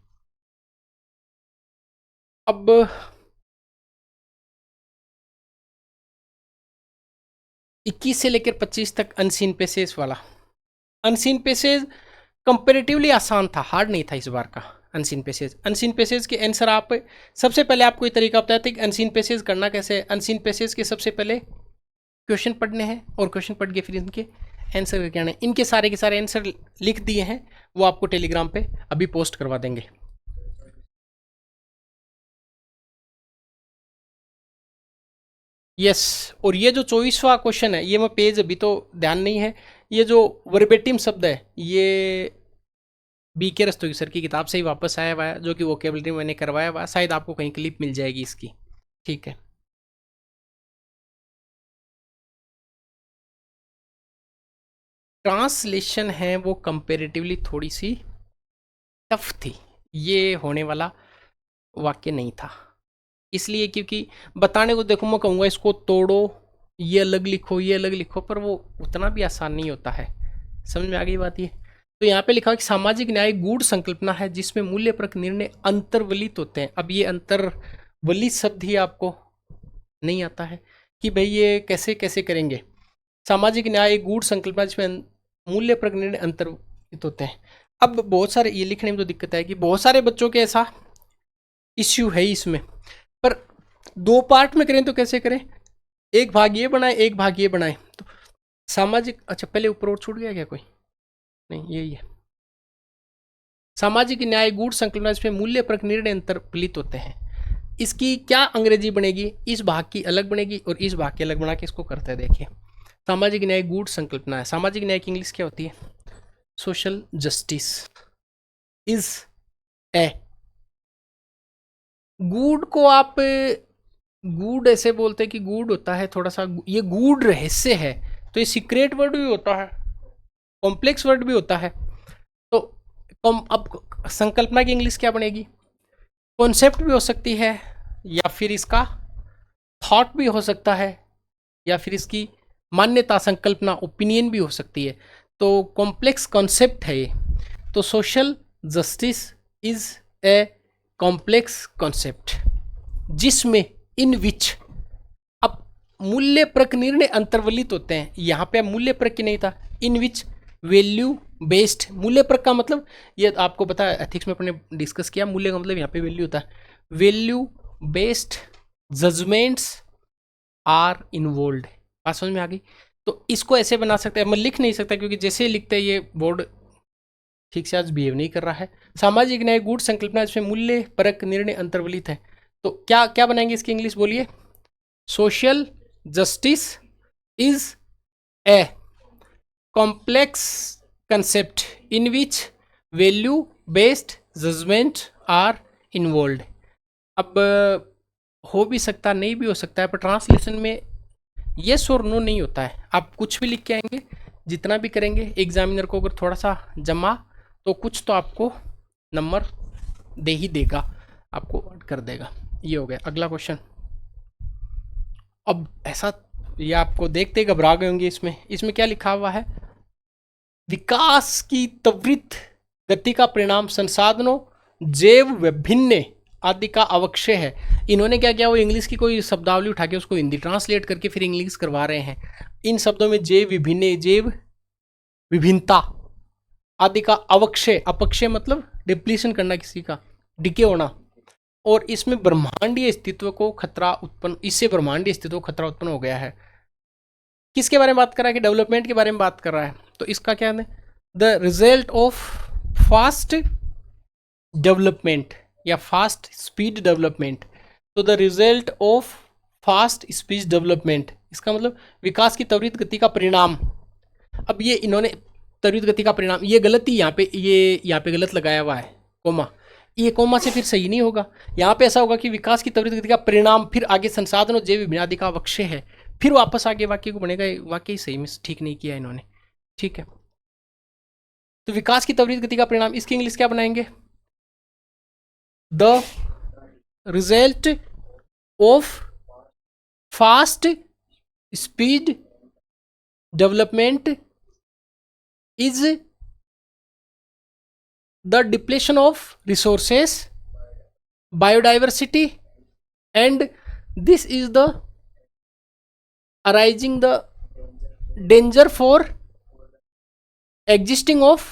अब 21 से लेकर 25 तक अनसीन पेसेज वाला, अनसीन पेसेज कंपेरेटिवली आसान था, हार्ड नहीं था इस बार का। अनसीन पेसेज के आंसर आप, सबसे पहले आपको ये तरीका बताया था कि अनसीन पेसेज करना कैसे है। अनसीन पेसेज के सबसे पहले क्वेश्चन पढ़ने हैं, और क्वेश्चन पढ़ के फिर इनके आंसर करके आना है। इनके सारे के सारे आंसर लिख दिए हैं, वो आपको टेलीग्राम पे अभी पोस्ट करवा देंगे। यस, और ये जो 24वां क्वेश्चन है, ये मैं पेज अभी तो ध्यान नहीं है, ये जो वर्बेटिम शब्द है ये BK रस्तोगी सर की किताब से ही वापस आया हुआ है, जो कि वोकेबलरी मैंने करवाया हुआ है। शायद आपको कहीं क्लिप मिल जाएगी इसकी, ठीक है। ट्रांसलेशन है वो कंपेरेटिवली थोड़ी सी टफ थी, ये होने वाला वाक्य नहीं था। इसलिए क्योंकि बताने को देखो मैं कहूँगा इसको तोड़ो, ये अलग लिखो, ये अलग लिखो, पर वो उतना भी आसान नहीं होता है। समझ में आ गई बात ये। तो यहाँ पे लिखा है कि सामाजिक न्याय गूढ़ संकल्पना है जिसमें मूल्यप्रक निर्णय अंतर्वलित होते हैं। अब ये अंतर्वलित शब्द ही आपको नहीं आता है कि भाई ये कैसे कैसे करेंगे। सामाजिक न्याय एक गूढ़ संकल्पना जिसमें मूल्यप्रक निर्णय अंतर्वलित होते हैं। अब बहुत सारे ये लिखने में तो दिक्कत है कि बहुत सारे बच्चों के ऐसा इश्यू है इसमें, पर 2 पार्ट में करें तो कैसे करें, एक भाग ये बनाए एक भाग ये बनाए। तो सामाजिक, अच्छा पहले ऊपर और छूट गया क्या कोई, नहीं यही है। सामाजिक न्याय गूढ़ संकल्पना इसमें मूल्य परक निर्णय अंतर्पलित होते हैं। इसकी क्या अंग्रेजी बनेगी, इस भाग की अलग बनेगी और इस भाग की अलग बना के इसको करते हैं। देखिए सामाजिक न्याय गूढ़ संकल्पना है। सामाजिक न्याय की इंग्लिश क्या होती है? सोशल जस्टिस इज ए। गूढ़ को आप गूढ़ ऐसे बोलते हैं कि गूढ़ होता है थोड़ा सा, ये गूढ़ रहस्य है, तो ये सीक्रेट वर्ड भी होता है, कॉम्प्लेक्स वर्ड भी होता है। तो अब संकल्पना की इंग्लिश क्या बनेगी? कॉन्सेप्ट भी हो सकती है, या फिर इसका थॉट भी हो सकता है, या फिर इसकी मान्यता संकल्पना ओपिनियन भी हो सकती है। तो कॉम्प्लेक्स कॉन्सेप्ट है ये। तो social justice is a complex concept जिसमें इन विच अब मूल्य परक निर्णय अंतर्वलित होते हैं। यहाँ पे मूल्य परक की नहीं था, इन विच वैल्यू बेस्ड। मूल्य परक का मतलब ये आपको पता है, एथिक्स में अपने डिस्कस किया, मूल्य का मतलब यहाँ पे वैल्यू होता है। Value based judgements are involved. बात समझ में आ गई? तो इसको ऐसे बना सकते हैं, मैं लिख नहीं सकता क्योंकि जैसे लिखते हैं ये बोर्ड ठीक से आज बिहेव नहीं कर रहा है। सामाजिक न्याय गूढ़ संकल्पना इसमें मूल्य परक निर्णय अंतर्वलित है। तो क्या क्या बनाएंगे इसकी इंग्लिश बोलिए? Social justice is a complex concept in which value based judgement are involved. अब हो भी सकता नहीं भी हो सकता है, पर ट्रांसलेशन में यस और नो नहीं होता है। आप कुछ भी लिख के आएंगे, जितना भी करेंगे एग्जामिनर को अगर थोड़ा सा जमा तो कुछ तो आपको नंबर दे ही देगा, आपको कर देगा। ये हो गया। अगला क्वेश्चन। अब ऐसा ये आपको देखते ही घबरा गए होंगे, इसमें क्या लिखा हुआ है? विकास की त्वरित गति का परिणाम संसाधनों जैव विभिन्न आदि का अवक्षय है। इन्होंने क्या किया, वो इंग्लिश की कोई शब्दावली उठा के उसको हिंदी ट्रांसलेट करके फिर इंग्लिश करवा रहे हैं। इन शब्दों में जैव विभिन्न, जैव विभिन्नता आदि का अवक्षय, अपक्षय मतलब डिप्लीशन करना, किसी का डिके होना, और इसमें ब्रह्मांडीय अस्तित्व को खतरा उत्पन्न, इससे ब्रह्मांडीय अस्तित्व को खतरा उत्पन्न हो गया है। किसके बारे में बात कर रहा है? कि डेवलपमेंट के बारे में बात कर रहा है। तो इसका क्या है? The result of fast development या फास्ट स्पीड डेवलपमेंट। तो the result of fast speed development, इसका मतलब विकास की त्वरित गति का परिणाम। अब ये इन्होंने त्वरित गति का परिणाम, ये गलती यहाँ पे गलत लगाया हुआ है कोमा, ये कोमा से फिर सही नहीं होगा। यहाँ पे ऐसा होगा कि विकास की त्वरित गति का परिणाम, फिर आगे संसाधनों जैव बुनियादी का अवक्षय है, फिर वापस आगे वाक्य को बनेगा। वाक्य ही सही में ठीक नहीं किया इन्होंने। ठीक है, तो विकास की त्वरित गति का परिणाम, इसकी इंग्लिश क्या बनाएंगे? The result of fast speed development is the depletion of resources, biodiversity, and this is the arising the danger for existing of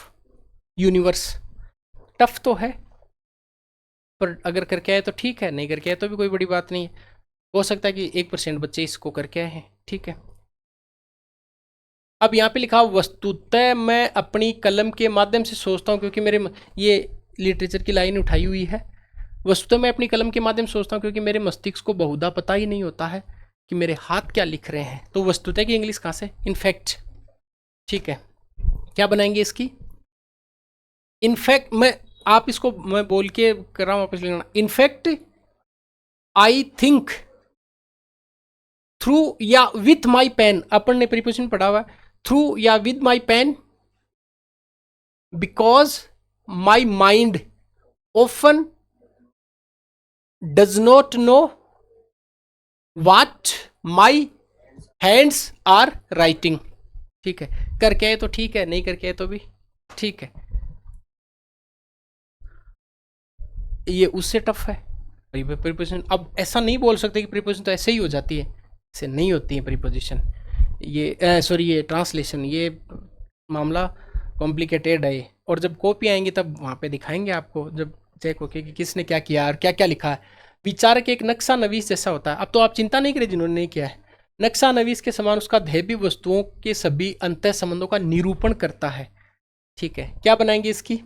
universe। Tough तो है, पर अगर करके आए तो ठीक है, नहीं करके आए तो भी कोई बड़ी बात नहीं है। हो सकता है कि 1% बच्चे इसको करके आए हैं। ठीक है, अब यहाँ पे लिखा वस्तुतः मैं अपनी कलम के माध्यम से सोचता हूँ, क्योंकि मेरे, ये लिटरेचर की लाइन उठाई हुई है। वस्तुतः मैं अपनी कलम के माध्यम से सोचता हूँ क्योंकि मेरे मस्तिष्क को बहुधा पता ही नहीं होता है कि मेरे हाथ क्या लिख रहे हैं। तो वस्तुतः की इंग्लिश कहाँ से? इनफैक्ट। ठीक है, क्या बनाएंगे इसकी? इनफैक्ट, आप इसको मैं बोल के कर रहा हूँ, वापस लिखना। इनफैक्ट आई थिंक थ्रू या विथ माई पेन, अपन ने प्रीपोजिशन पढ़ा हुआ है, थ्रू या with my pen, because my mind often does not know what my hands are writing. ठीक है, करके आए तो ठीक है, नहीं करके आए तो भी ठीक है। ये उससे टफ है प्रीपोजिशन। अब ऐसा नहीं बोल सकते कि प्रीपोजिशन तो ऐसे ही हो जाती है, ऐसे नहीं होती है प्रीपोजिशन। ये सॉरी, ये ट्रांसलेशन, ये मामला कॉम्प्लिकेटेड है। और जब कॉपी आएंगे तब वहाँ पे दिखाएंगे आपको, जब चेक होके कि किसने क्या किया और क्या क्या लिखा है। विचारक एक नक्शा नवीस जैसा होता है। अब तो आप चिंता नहीं करें जिन्होंने नहीं किया है। नक्शा नवीस के समान उसका ध्येय भी वस्तुओं के सभी अंतः संबंधों का निरूपण करता है। ठीक है, क्या बनाएंगे इसकी?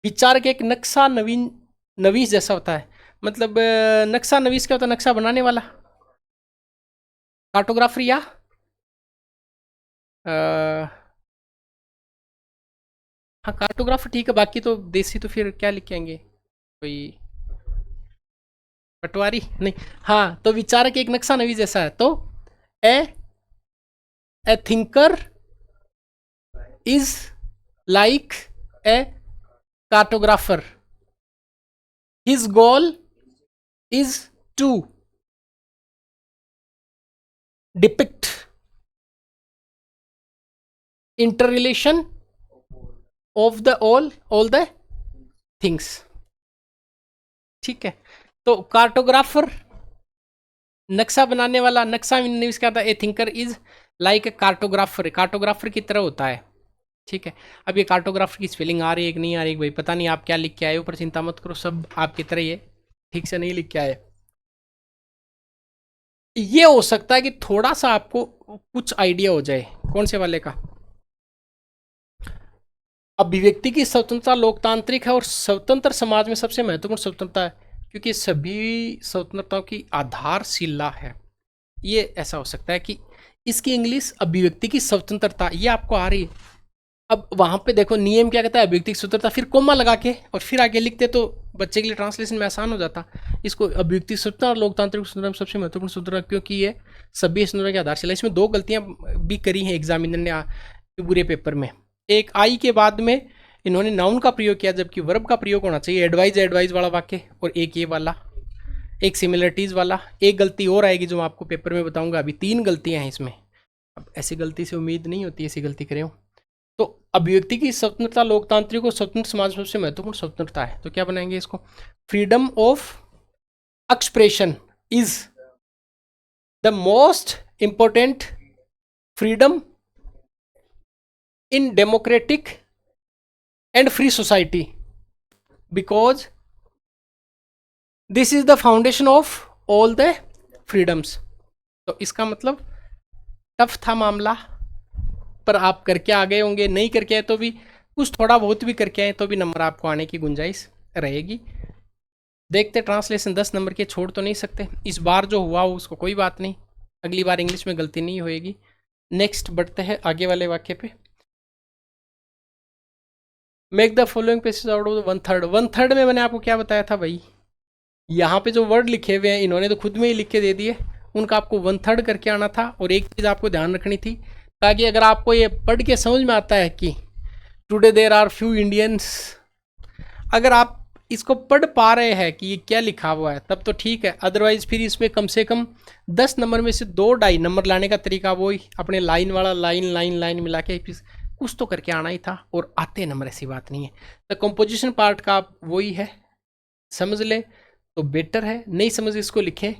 विचार के एक नक्शा नवीस जैसा होता है। मतलब नक्शा नवीस क्या होता है? नक्शा बनाने वाला, कार्टोग्राफर या हाँ कार्टोग्राफर ठीक है, बाकी तो देसी तो फिर क्या लिख के आएंगे, कोई पटवारी नहीं। हाँ तो विचारक एक नक्शा नवीस जैसा है, तो a a thinker is like a cartographer, his goal is to depict interrelation of the all the things। ठीक है, तो कार्टोग्राफर नक्शा बनाने वाला, नक्शा मीन्स क्या था? ए thinker is like a cartographer, cartographer की तरह होता है। ठीक है, अब ये कार्टोग्राफर की स्पेलिंग आ रही है कि नहीं आ रही भाई पता नहीं, आप क्या लिख के आए हो, पर चिंता मत करो, सब आपकी तरह ही है, ठीक से नहीं लिख के आए। ये हो सकता है कि थोड़ा सा आपको कुछ आइडिया हो जाए, कौन से वाले का? अभिव्यक्ति की स्वतंत्रता लोकतांत्रिक है और स्वतंत्र समाज में सबसे महत्वपूर्ण स्वतंत्रता है, क्योंकि सभी स्वतंत्रताओं की आधारशिला है। ये ऐसा हो सकता है कि इसकी इंग्लिश अभिव्यक्ति की स्वतंत्रता, ये आपको आ रही है। अब वहां पे देखो नियम क्या कहता है, अभिव्यक्ति की स्वतंत्रता, फिर कोमा लगा के और फिर आगे लिखते तो बच्चे के लिए ट्रांसलेशन में आसान हो जाता। इसको अभिव्यक्ति स्वतंत्रता और लोकतांत्रिक स्वतंत्रता में सबसे महत्वपूर्ण स्वतंत्रता, क्योंकि ये सभी स्वतंत्रता की आधारशिला। इसमें दो गलतियां भी करी हैं एग्जामिनर ने पूरे पेपर में। एक आई के बाद में इन्होंने नाउन का प्रयोग किया, जबकि वर्ब का प्रयोग होना चाहिए, एडवाइज वाला वाक्य, और एक ये वाला, एक सिमिलरिटीज वाला। एक गलती और आएगी जो मैं आपको पेपर में बताऊंगा, अभी 3 गलतियां हैं इसमें। अब ऐसी गलती से उम्मीद नहीं होती, ऐसी गलती करे हो। तो अभिव्यक्ति की स्वतंत्रता लोकतांत्रिक और स्वतंत्र समाज में सबसे महत्वपूर्ण स्वतंत्रता है, तो क्या बनाएंगे इसको? Freedom of expression is the most important freedom in democratic and free society because this is the foundation of all the freedoms। तो इसका मतलब टफ था मामला, पर आप करके आ गए होंगे, नहीं करके आए तो भी कुछ थोड़ा बहुत भी करके आए तो भी नंबर आपको आने की गुंजाइश रहेगी। देखते ट्रांसलेशन 10 नंबर के छोड़ तो नहीं सकते, इस बार जो हुआ उसको कोई बात नहीं, अगली बार इंग्लिश में गलती नहीं होएगी। नेक्स्ट बढ़ते हैं आगे वाले वाक्य पे। Make the following passage out of 1/3। 1/3 में मैंने आपको क्या बताया था भाई, यहाँ पे जो वर्ड लिखे हुए हैं इन्होंने तो खुद में ही लिख के दे दिए, उनका आपको 1/3 करके आना था। और एक चीज़ आपको ध्यान रखनी थी, ताकि अगर आपको ये पढ़ के समझ में आता है कि today there are few Indians, अगर आप इसको पढ़ पा रहे हैं कि ये क्या लिखा हुआ है तब तो ठीक है, अदरवाइज फिर इसमें कम से कम 10 नंबर में से 2-2.5 नंबर लाने का तरीका वही अपने लाइन वाला, लाइन मिला के कुछ तो करके आना ही था, और आते नंबर ऐसी बात नहीं है। तो कंपोजिशन पार्ट का वही है, समझ ले तो बेटर है, नहीं समझ इसको लिखें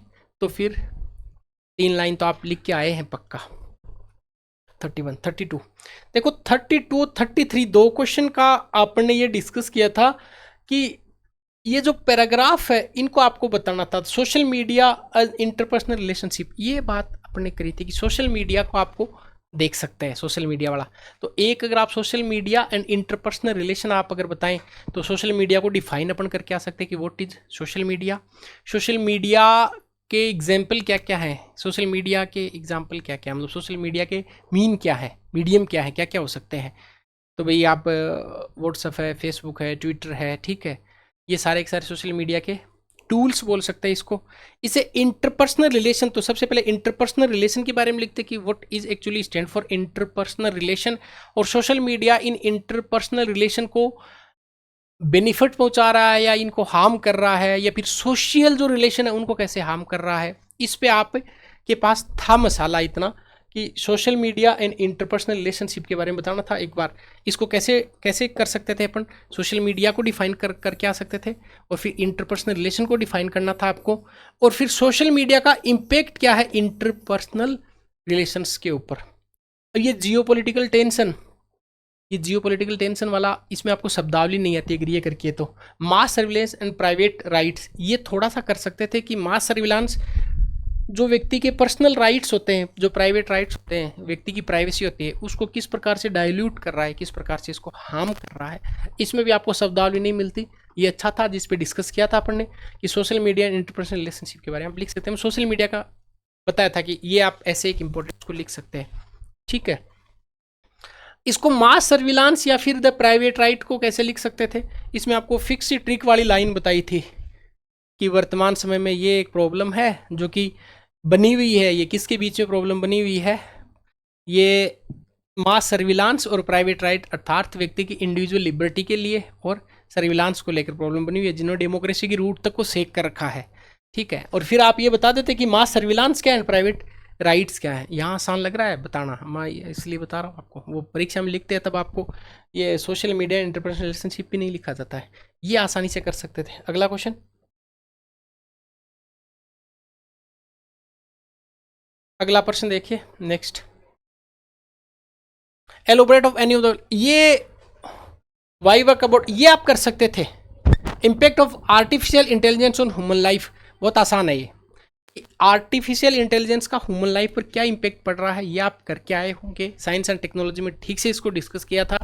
तो फिर 3 लाइन तो आप लिख के आए हैं पक्का। 31, 32 देखो, 32, 33 दो क्वेश्चन का आपने ये डिस्कस किया था कि ये जो पैराग्राफ है इनको आपको बताना था। सोशल मीडिया इंटरपर्सनल रिलेशनशिप, ये बात आपने करी थी कि सोशल मीडिया को आपको देख सकते हैं, सोशल मीडिया वाला। तो एक अगर आप social media and interpersonal relation आप अगर बताएं तो सोशल मीडिया को डिफाइन अपन करके आ सकते हैं कि what is social media. Social media के एग्जाम्पल क्या क्या हैं, सोशल मीडिया के एग्जाम्पल क्या क्या, मतलब सोशल मीडिया के मीन क्या है, मीडियम क्या है, क्या क्या हो सकते हैं। तो भाई आप व्हाट्सएप है, फेसबुक है, ट्विटर है, ठीक है, ये सारे के सारे सोशल मीडिया के टूल्स बोल सकते हैं इसको। इसे इंटरपर्सनल रिलेशन, तो सबसे पहले इंटरपर्सनल रिलेशन के बारे में लिखते हैं कि what is actually stand for interpersonal relation, और सोशल मीडिया इन इंटरपर्सनल रिलेशन को बेनिफिट पहुंचा रहा है या इनको हार्म कर रहा है, या फिर सोशल जो रिलेशन है उनको कैसे हार्म कर रहा है। इस पे आप के पास था मसाला इतना कि social media and interpersonal relationship के बारे में बताना था। एक बार इसको कैसे कैसे कर सकते थे अपन, सोशल मीडिया को डिफाइन करके आ सकते थे, और फिर इंटरपर्सनल रिलेशन को डिफाइन करना था आपको, और फिर सोशल मीडिया का इम्पैक्ट क्या है इंटरपर्सनल रिलेशंस के ऊपर। ये जियोपॉलिटिकल टेंशन, ये जियोपॉलिटिकल टेंशन वाला, इसमें आपको शब्दावली नहीं आती अगर ये करके, तो मास सर्विलेंस एंड प्राइवेट राइट्स, ये थोड़ा सा कर सकते थे कि मास सर्विलांस जो व्यक्ति के पर्सनल राइट्स होते हैं, जो प्राइवेट राइट्स होते हैं, व्यक्ति की प्राइवेसी होती है, उसको किस प्रकार से डाइल्यूट कर रहा है, किस प्रकार से इसको हार्म कर रहा है। इसमें भी आपको शब्दावली नहीं मिलती। ये अच्छा था जिस पे डिस्कस किया था अपन ने कि social media and interpersonal relationship के बारे में आप लिख सकते हैं। सोशल मीडिया का बताया था कि ये आप ऐसे एक इंपॉर्टेंट को लिख सकते हैं, ठीक है। इसको मास सर्विलांस या फिर द प्राइवेट राइट को कैसे लिख सकते थे, इसमें आपको फिक्स ट्रिक वाली लाइन बताई थी कि वर्तमान समय में ये एक प्रॉब्लम है जो कि बनी हुई है। ये किसके बीच में प्रॉब्लम बनी हुई है, ये मास सर्विलांस और प्राइवेट राइट अर्थात व्यक्ति की इंडिविजुअल लिबर्टी के लिए और सर्विलांस को लेकर प्रॉब्लम बनी हुई है, जिन्होंने डेमोक्रेसी की रूट तक को सेक कर रखा है, ठीक है। और फिर आप ये बता देते कि मास सर्विलांस क्या है, प्राइवेट राइट्स क्या है। यहाँ आसान लग रहा है बताना, मैं इसलिए बता रहा हूँ आपको। वो परीक्षा में लिखते हैं तब आपको ये सोशल मीडिया इंटरपर्सनल रिलेशनशिप भी नहीं लिखा जाता है, ये आसानी से कर सकते थे। अगला क्वेश्चन, अगला प्रश्न देखिए next. Elaborate of any of the, ये वाई वर्क अबाउट, ये आप कर सकते थे। Impact of artificial intelligence on human life, बहुत आसान है ये। आर्टिफिशियल इंटेलिजेंस का ह्यूमन लाइफ पर क्या इम्पैक्ट पड़ रहा है, ये आप करके आए होंगे साइंस एंड टेक्नोलॉजी में, ठीक से इसको डिस्कस किया था।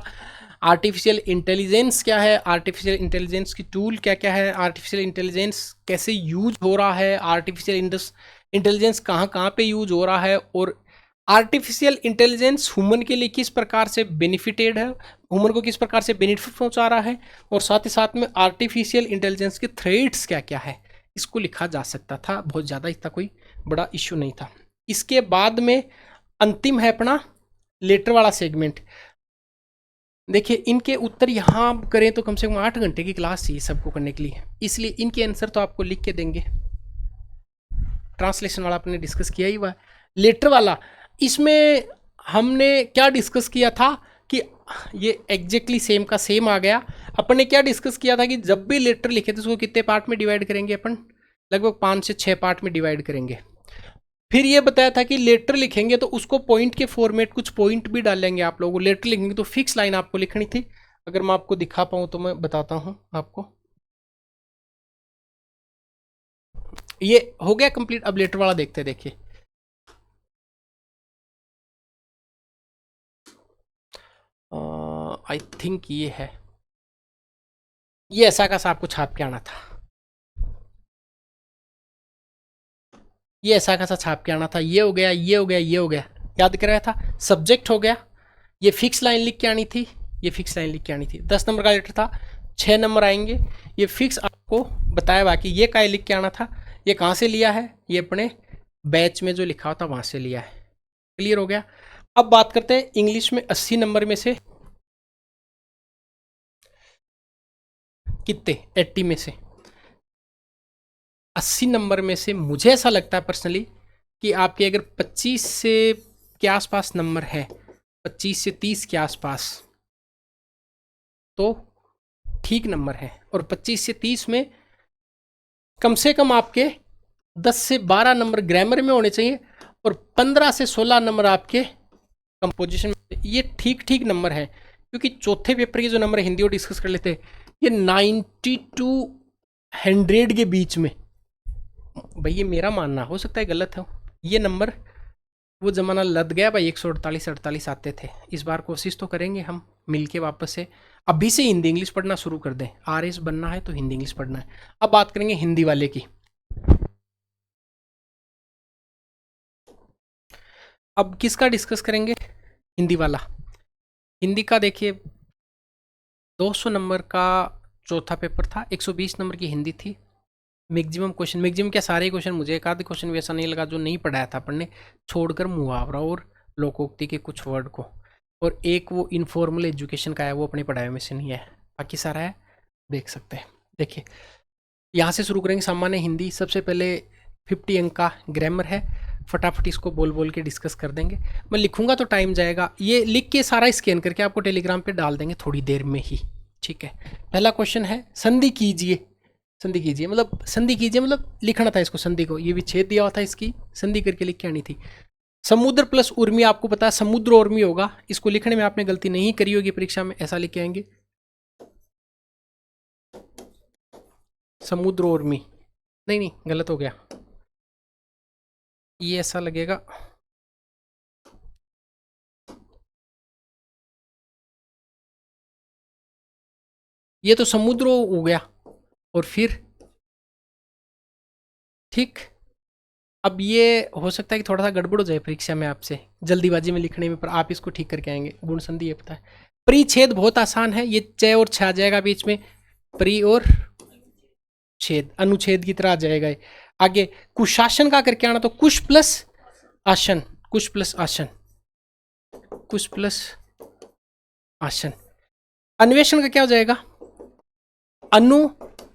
आर्टिफिशियल इंटेलिजेंस क्या है, आर्टिफिशियल इंटेलिजेंस की टूल क्या क्या है, आर्टिफिशियल इंटेलिजेंस कैसे यूज हो रहा है, आर्टिफिशियल इंटेलिजेंस कहाँ कहाँ पे यूज हो रहा है, और आर्टिफिशियल इंटेलिजेंस ह्यूमन के लिए किस प्रकार से बेनिफिटेड है, ह्यूमन को किस प्रकार से बेनिफिट पहुंचा रहा है, और साथ ही साथ में आर्टिफिशियल इंटेलिजेंस के थ्रेट्स क्या क्या है, इसको लिखा जा सकता था। बहुत ज़्यादा इसका कोई बड़ा इश्यू नहीं था। इसके बाद में अंतिम है अपना लेटर वाला सेगमेंट। देखिए इनके उत्तर यहाँ करें तो कम से कम 8 घंटे की क्लास चाहिए सबको करने के लिए, इसलिए इनके आंसर तो आपको लिख के देंगे। ट्रांसलेशन वाला आपने डिस्कस किया ही हुआ। लेटर वाला, इसमें हमने क्या डिस्कस किया था कि ये एग्जैक्टली सेम का सेम आ गया। अपन ने क्या डिस्कस किया था कि जब भी लेटर लिखे तो उसको कितने पार्ट में डिवाइड करेंगे अपन, लगभग 5 से 6 पार्ट में डिवाइड करेंगे। फिर ये बताया था कि लेटर लिखेंगे तो उसको पॉइंट के फॉर्मेट, कुछ पॉइंट भी डालेंगे आप लोगों। लेटर लिखेंगे तो फिक्स लाइन आपको लिखनी थी। अगर मैं आपको दिखा पाऊँ तो मैं बताता हूँ आपको। ये हो गया कंप्लीट। अब लेटर वाला देखते हैं, देखिए आई थिंक ये है, ये ऐसा का सा आपको छाप के आना था, ये ऐसा का सा छाप के आना था। ये हो गया, ये हो गया, ये हो गया, याद कर रहा था। सब्जेक्ट हो गया, ये फिक्स लाइन लिख के आनी थी, ये फिक्स लाइन लिख के आनी थी। 10 नंबर का लेटर था, 6 नंबर आएंगे। ये फिक्स आपको बताया, बाकी ये काय लिख के आना था। ये कहाँ से लिया है, ये अपने बैच में जो लिखा होता वहाँ से लिया है। क्लियर हो गया। अब बात करते हैं इंग्लिश में 80 नंबर में से कितने, 80 में से 80 नंबर में से मुझे ऐसा लगता है पर्सनली कि आपके अगर 25 से के आसपास नंबर है, 25 से 30 के आसपास, तो ठीक नंबर है। और 25 से 30 में कम से कम आपके 10 से 12 नंबर ग्रामर में होने चाहिए और 15 से 16 नंबर आपके कंपोजिशन में। ये ठीक ठीक नंबर है, क्योंकि चौथे पेपर के जो नंबर हिंदी और डिस्कस कर लेते हैं, ये 90 टू 100 के बीच में। भाई ये मेरा मानना, हो सकता है गलत हो, ये नंबर वो ज़माना लद गया भाई। 148 आते थे। इस बार कोशिश तो करेंगे हम मिल के वापस से, अभी से हिंदी इंग्लिश पढ़ना शुरू कर दें। RS बनना है तो हिंदी इंग्लिश पढ़ना है। अब बात करेंगे हिंदी वाले की। अब किसका डिस्कस करेंगे, हिंदी वाला। हिंदी का देखिए 200 नंबर का चौथा पेपर था, 120 नंबर की हिंदी थी। मैक्सिमम क्वेश्चन, मैक्सिमम क्या सारे क्वेश्चन, मुझे एक आधे क्वेश्चन भी ऐसा नहीं लगा जो नहीं पढ़ाया था अपन ने, छोड़कर मुहावरा और लोकोक्ति के कुछ वर्ड को, और एक वो इनफॉर्मल एजुकेशन का है, वो अपने पढ़ाए में से नहीं है। बाकी सारा है, देख सकते हैं। देखिए यहाँ से शुरू करेंगे। सामान्य हिंदी, सबसे पहले 50 अंक का ग्रामर है, फटाफट इसको बोल बोल के डिस्कस कर देंगे। मैं लिखूंगा तो टाइम जाएगा, ये लिख के सारा स्कैन करके आपको टेलीग्राम पे डाल देंगे थोड़ी देर में ही, ठीक है। पहला क्वेश्चन है संधि कीजिए। संधि कीजिए मतलब, संधि कीजिए मतलब लिखना था इसको, संधि को, ये विच्छेद दिया हुआ था, इसकी संधि करके लिख के आनी थी। समुद्र प्लस उर्मी, आपको पता है समुद्र उर्मी होगा, इसको लिखने में आपने गलती नहीं करी होगी परीक्षा में, ऐसा लिख के आएंगे समुद्र उर्मी। नहीं नहीं गलत हो गया, ये ऐसा लगेगा, ये तो समुद्र हो गया। और फिर ठीक, अब ये हो सकता है कि थोड़ा सा गड़बड़ हो जाए परीक्षा में आपसे जल्दीबाजी में लिखने में, पर आप इसको ठीक करके आएंगे। गुण संधि ये पता है। परिच्छेद बहुत आसान है, ये च और छ आ जाएगा बीच में, परि और छेद, अनुच्छेद की तरह आ जाएगा ये। आगे कुशासन का करके आना, तो कुश प्लस आसन, कुश प्लस आसन, कुश प्लस आसन। अन्वेषण का क्या हो जाएगा, अनु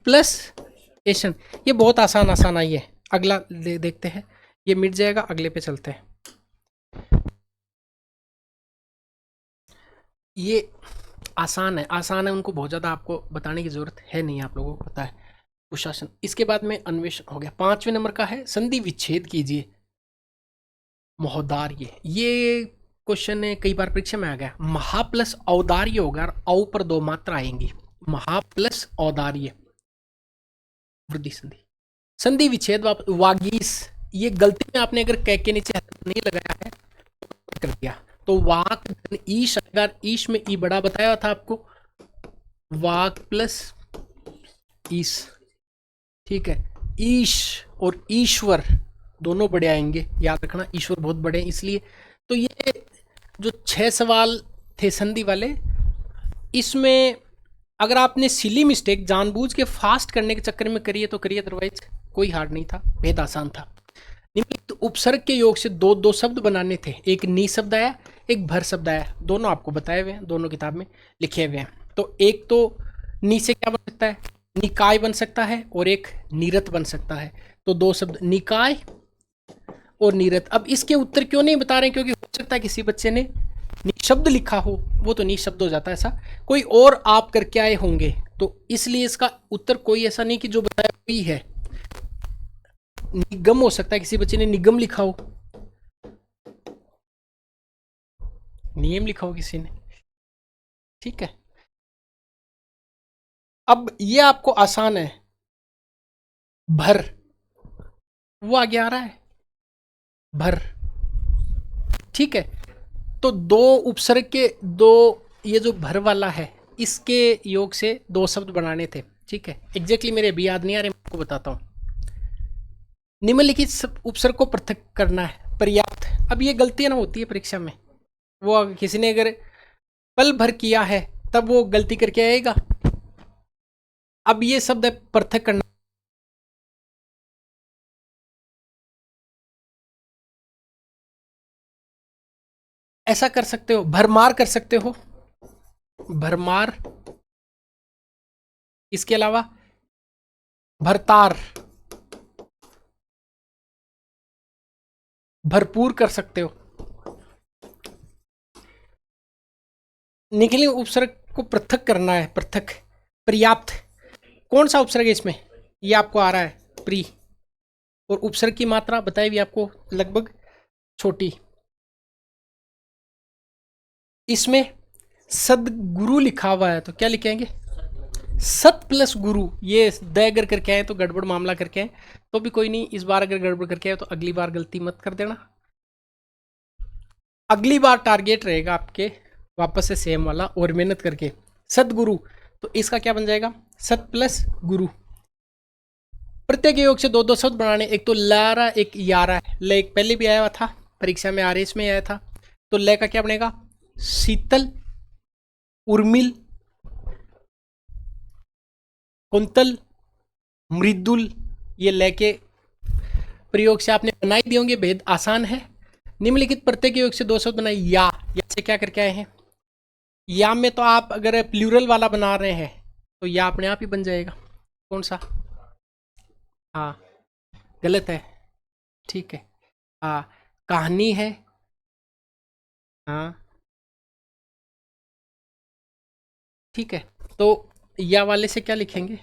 प्लस एशन। ये बहुत आसान आसान आई है। अगला देखते हैं, ये मिट जाएगा, अगले पे चलते हैं। ये आसान है, आसान है, उनको बहुत ज़्यादा आपको बताने की जरूरत है नहीं, आप लोगों को पता है। कुशासन, इसके बाद में अन्वेषण हो गया। 5वें नंबर का है संधि विच्छेद कीजिए। महोदार्य, ये क्वेश्चन कई बार परीक्षा में आ गया। महा प्लस औदार्य होगा, औ पर 2 मात्रा आएंगी। महा प्लस औदार्य, वृद्धि संधि। संधि विच्छेद वागीस, ये गलती में आपने अगर कै के नीचे नहीं लगाया है कर दिया, तो वाक ईश, अगर ईश में ई बड़ा बताया था आपको, वाक प्लस ईश, ठीक है। ईश और ईश्वर दोनों बड़े आएंगे, याद रखना, ईश्वर बहुत बड़े हैं इसलिए। तो ये जो 6 सवाल थे संधि वाले, इसमें अगर आपने सिली मिस्टेक जानबूझ के फास्ट करने के चक्कर में करी है तो करिए, अदरवाइज कोई हार्ड नहीं था, बेहद आसान था। निम्नलिखित उपसर्ग के योग से दो दो शब्द बनाने थे। एक नी शब्द आया, एक भर शब्द आया, दोनों आपको बताए हुए हैं, दोनों किताब में लिखे हुए हैं। तो एक तो नी से क्या बन सकता है, निकाय बन सकता है, और एक नीरत बन सकता है। तो 2 शब्द निकाय और नीरत। अब इसके उत्तर क्यों नहीं बता रहे, क्योंकि हो सकता है किसी बच्चे ने निशब्द लिखा हो, वो तो निशब्द हो जाता है, ऐसा कोई और आप करके आए होंगे, तो इसलिए इसका उत्तर कोई ऐसा नहीं कि जो बताया वही है। निगम हो सकता है, किसी बच्चे ने निगम लिखा हो, नियम लिखा हो किसी ने, ठीक है। अब ये आपको आसान है, भर, वो आगे आ रहा है, भर, ठीक है। तो 2 उपसर्ग के 2, ये जो भर वाला है, इसके योग से 2 शब्द बनाने थे, ठीक है। एग्जैक्टली मेरे अभी याद नहीं आ रहे, मैं आपको बताता हूँ। निम्नलिखित उपसर्ग को पृथक करना है, पर्याप्त। अब ये गलतियां ना होती है परीक्षा में, वो किसी ने अगर पल भर किया है तब वो गलती करके आएगा। अब ये शब्द है पृथक करना, ऐसा कर सकते हो, भरमार कर सकते हो, भरमार। इसके अलावा भरतार, भरपूर कर सकते हो। निकले उपसर्ग को पृथक करना है, पृथक, पर्याप्त। कौन सा उपसर्ग है इसमें, ये आपको आ रहा है, प्री, और उपसर्ग की मात्रा बताई हुई आपको लगभग छोटी। इसमें सदगुरु लिखा हुआ है, तो क्या लिखेंगे, सत प्लस गुरु। ये द अगर करके आए तो गड़बड़ मामला करके आए तो भी कोई नहीं, इस बार अगर गड़बड़ करके आए तो अगली बार गलती मत कर देना। अगली बार टारगेट रहेगा आपके वापस से सेम वाला, और मेहनत करके सदगुरु। तो इसका क्या बन जाएगा, सत प्लस गुरु। प्रत्येक योग से 2 2 शब्द बनाने, एक तो लारा, एक यारा है। ल एक पहले भी आया हुआ था परीक्षा में, आरएस में आया था। तो ल का क्या बनेगा, शीतल, उर्मिल, कुंतल, मृदुल। ये ल के प्रयोग से आपने बनाई दिए होंगे, भेद आसान है। निम्नलिखित प्रत्येक योग से 2 शब्द बनाए। या से क्या करके आए हैं, या में तो आप अगर प्लूरल वाला बना रहे हैं तो या अपने आप ही बन जाएगा। कौन सा, हाँ गलत है, ठीक है। हाँ, कहानी है, हाँ ठीक है। तो या वाले से क्या लिखेंगे,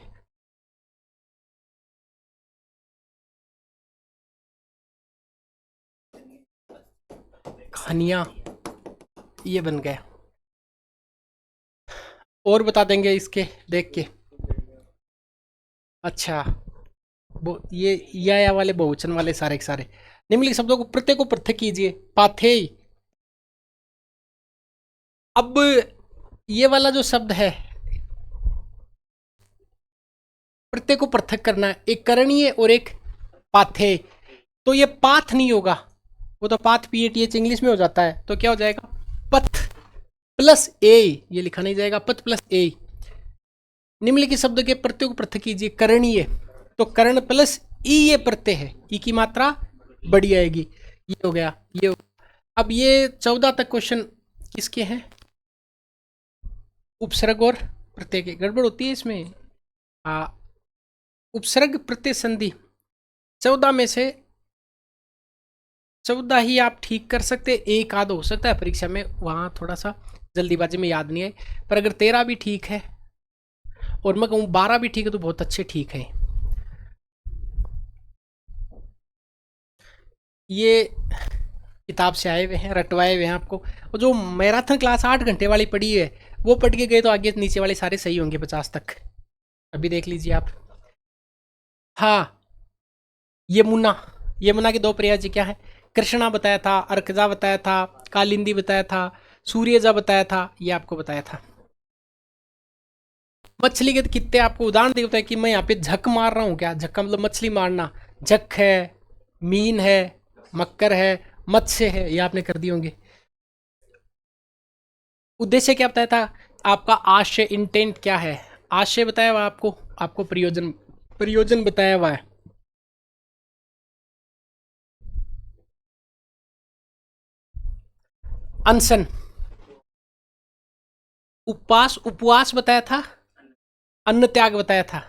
कहानियाँ, ये बन गया। और बता देंगे इसके देख के। अच्छा, वो ये या वाले बहुवचन वाले सारे के सारे। निम्नलिखित शब्दों को प्रत्यय को पृथक कीजिए। पाथेय। अब ये वाला जो शब्द है, प्रत्यय को पृथक करना है, एक करणीय और एक पाथेय। तो ये पाथ नहीं होगा, वो तो पाथ PATH इंग्लिश में हो जाता है, तो क्या हो जाएगा, पथ प्लस ए, ये लिखा नहीं जाएगा, पथ प्लस ए। निम्नलिखित शब्द के प्रत्यय को पृथक कीजिए। करणीय, तो कर्ण प्लस ई, ये प्रत्यय है, ई की मात्रा बड़ी आएगी, ये हो गया, ये हो गया। अब ये 14 तक क्वेश्चन किसके हैं, उपसर्ग और प्रत्यय के। गड़बड़ होती है इसमें, उपसर्ग प्रत्यय संधि 14 में से 14 ही आप ठीक कर सकते, एक आध हो सकता है परीक्षा में, वहाँ थोड़ा सा जल्दीबाजी में याद नहीं आए, पर अगर 13 भी ठीक है और मैं कहूँ 12 भी ठीक है तो बहुत अच्छे ठीक है। ये किताब से आए हुए हैं, रटवाए हुए हैं आपको। और जो मैराथन क्लास 8 घंटे वाली पढ़ी है वो पढ़ के गए तो आगे नीचे वाले सारे सही होंगे 50 तक। अभी देख लीजिए आप। हाँ, यमुना, यमुना के 2 पर्याय क्या है, कृष्णा बताया था, अर्कजा बताया था, कालिंदी बताया था, सूर्यजा बताया था, ये आपको बताया था। मछली के कितने आपको उदाहरण देता है कि मैं यहाँ पे झक मार रहा हूँ, क्या झक का मतलब मछली मारना, झक है, मीन है, मक्कर है, मत्स्य है, ये आपने कर दिए होंगे। उद्देश्य क्या बताया था आपका, आशय, इंटेंट क्या है, आशय बताया हुआ आपको, आपको प्रयोजन, प्रयोजन बताया हुआ है। अनशन, उपवास, उपवास बताया था, अन्न त्याग बताया था।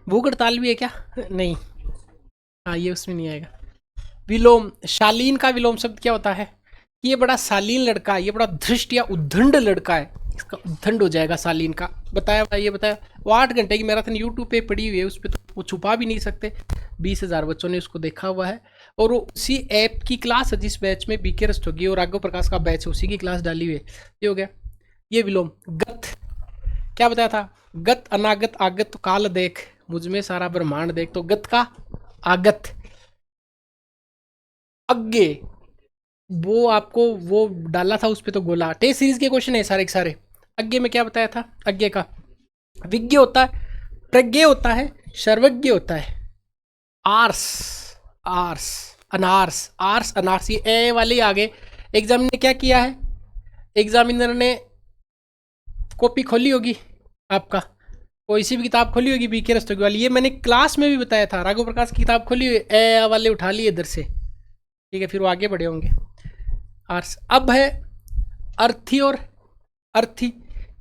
भूख हड़ताल भी है क्या, नहीं, हाँ ये उसमें नहीं आएगा। विलोम, शालीन का विलोम शब्द क्या होता है, ये बड़ा शालीन लड़का है, ये बड़ा धृष्ट या उद्दंड लड़का है, इसका उद्दंड हो जाएगा शालीन का, बताया हुआ, ये बताया। वो 8 घंटे की मैराथन यूट्यूब पे पड़ी हुई है, उस पर तो वो छुपा भी नहीं सकते, 20,000 बच्चों ने उसको देखा हुआ है। और वो उसी ऐप की क्लास है जिस बैच में BK रस्तोगी और राघव प्रकाश का बैच है, उसी की क्लास डाली हुई है। ये हो गया, ये विलोम। गत क्या बताया था, गत, अनागत, आगत, तो काल देख, मुझ में सारा ब्रह्मांड देख, तो गत का आगत। अज्ञे, वो आपको वो डाला था उस पे तो गोला, टेस्ट सीरीज के क्वेश्चन है सारे के सारे। अज्ञे में क्या बताया था, अज्ञे का विज्ञ होता है, प्रज्ञ होता है, सर्वज्ञ होता है। आर्स, आर्स, अनार्स, आर्स अनार्स, ये ए वाले आगे। एग्जामिनर ने क्या किया है, एग्जामिनर ने कॉपी खोली होगी आपका, कोई सी भी किताब खोली होगी BK रस्तोगी वाली, ये मैंने क्लास में भी बताया था, राघव प्रकाश की किताब खोली हुई, ए वाले उठा लिए इधर से, ठीक है, फिर वो आगे बढ़े होंगे। आर्स, अब है अर्थी और अर्थी,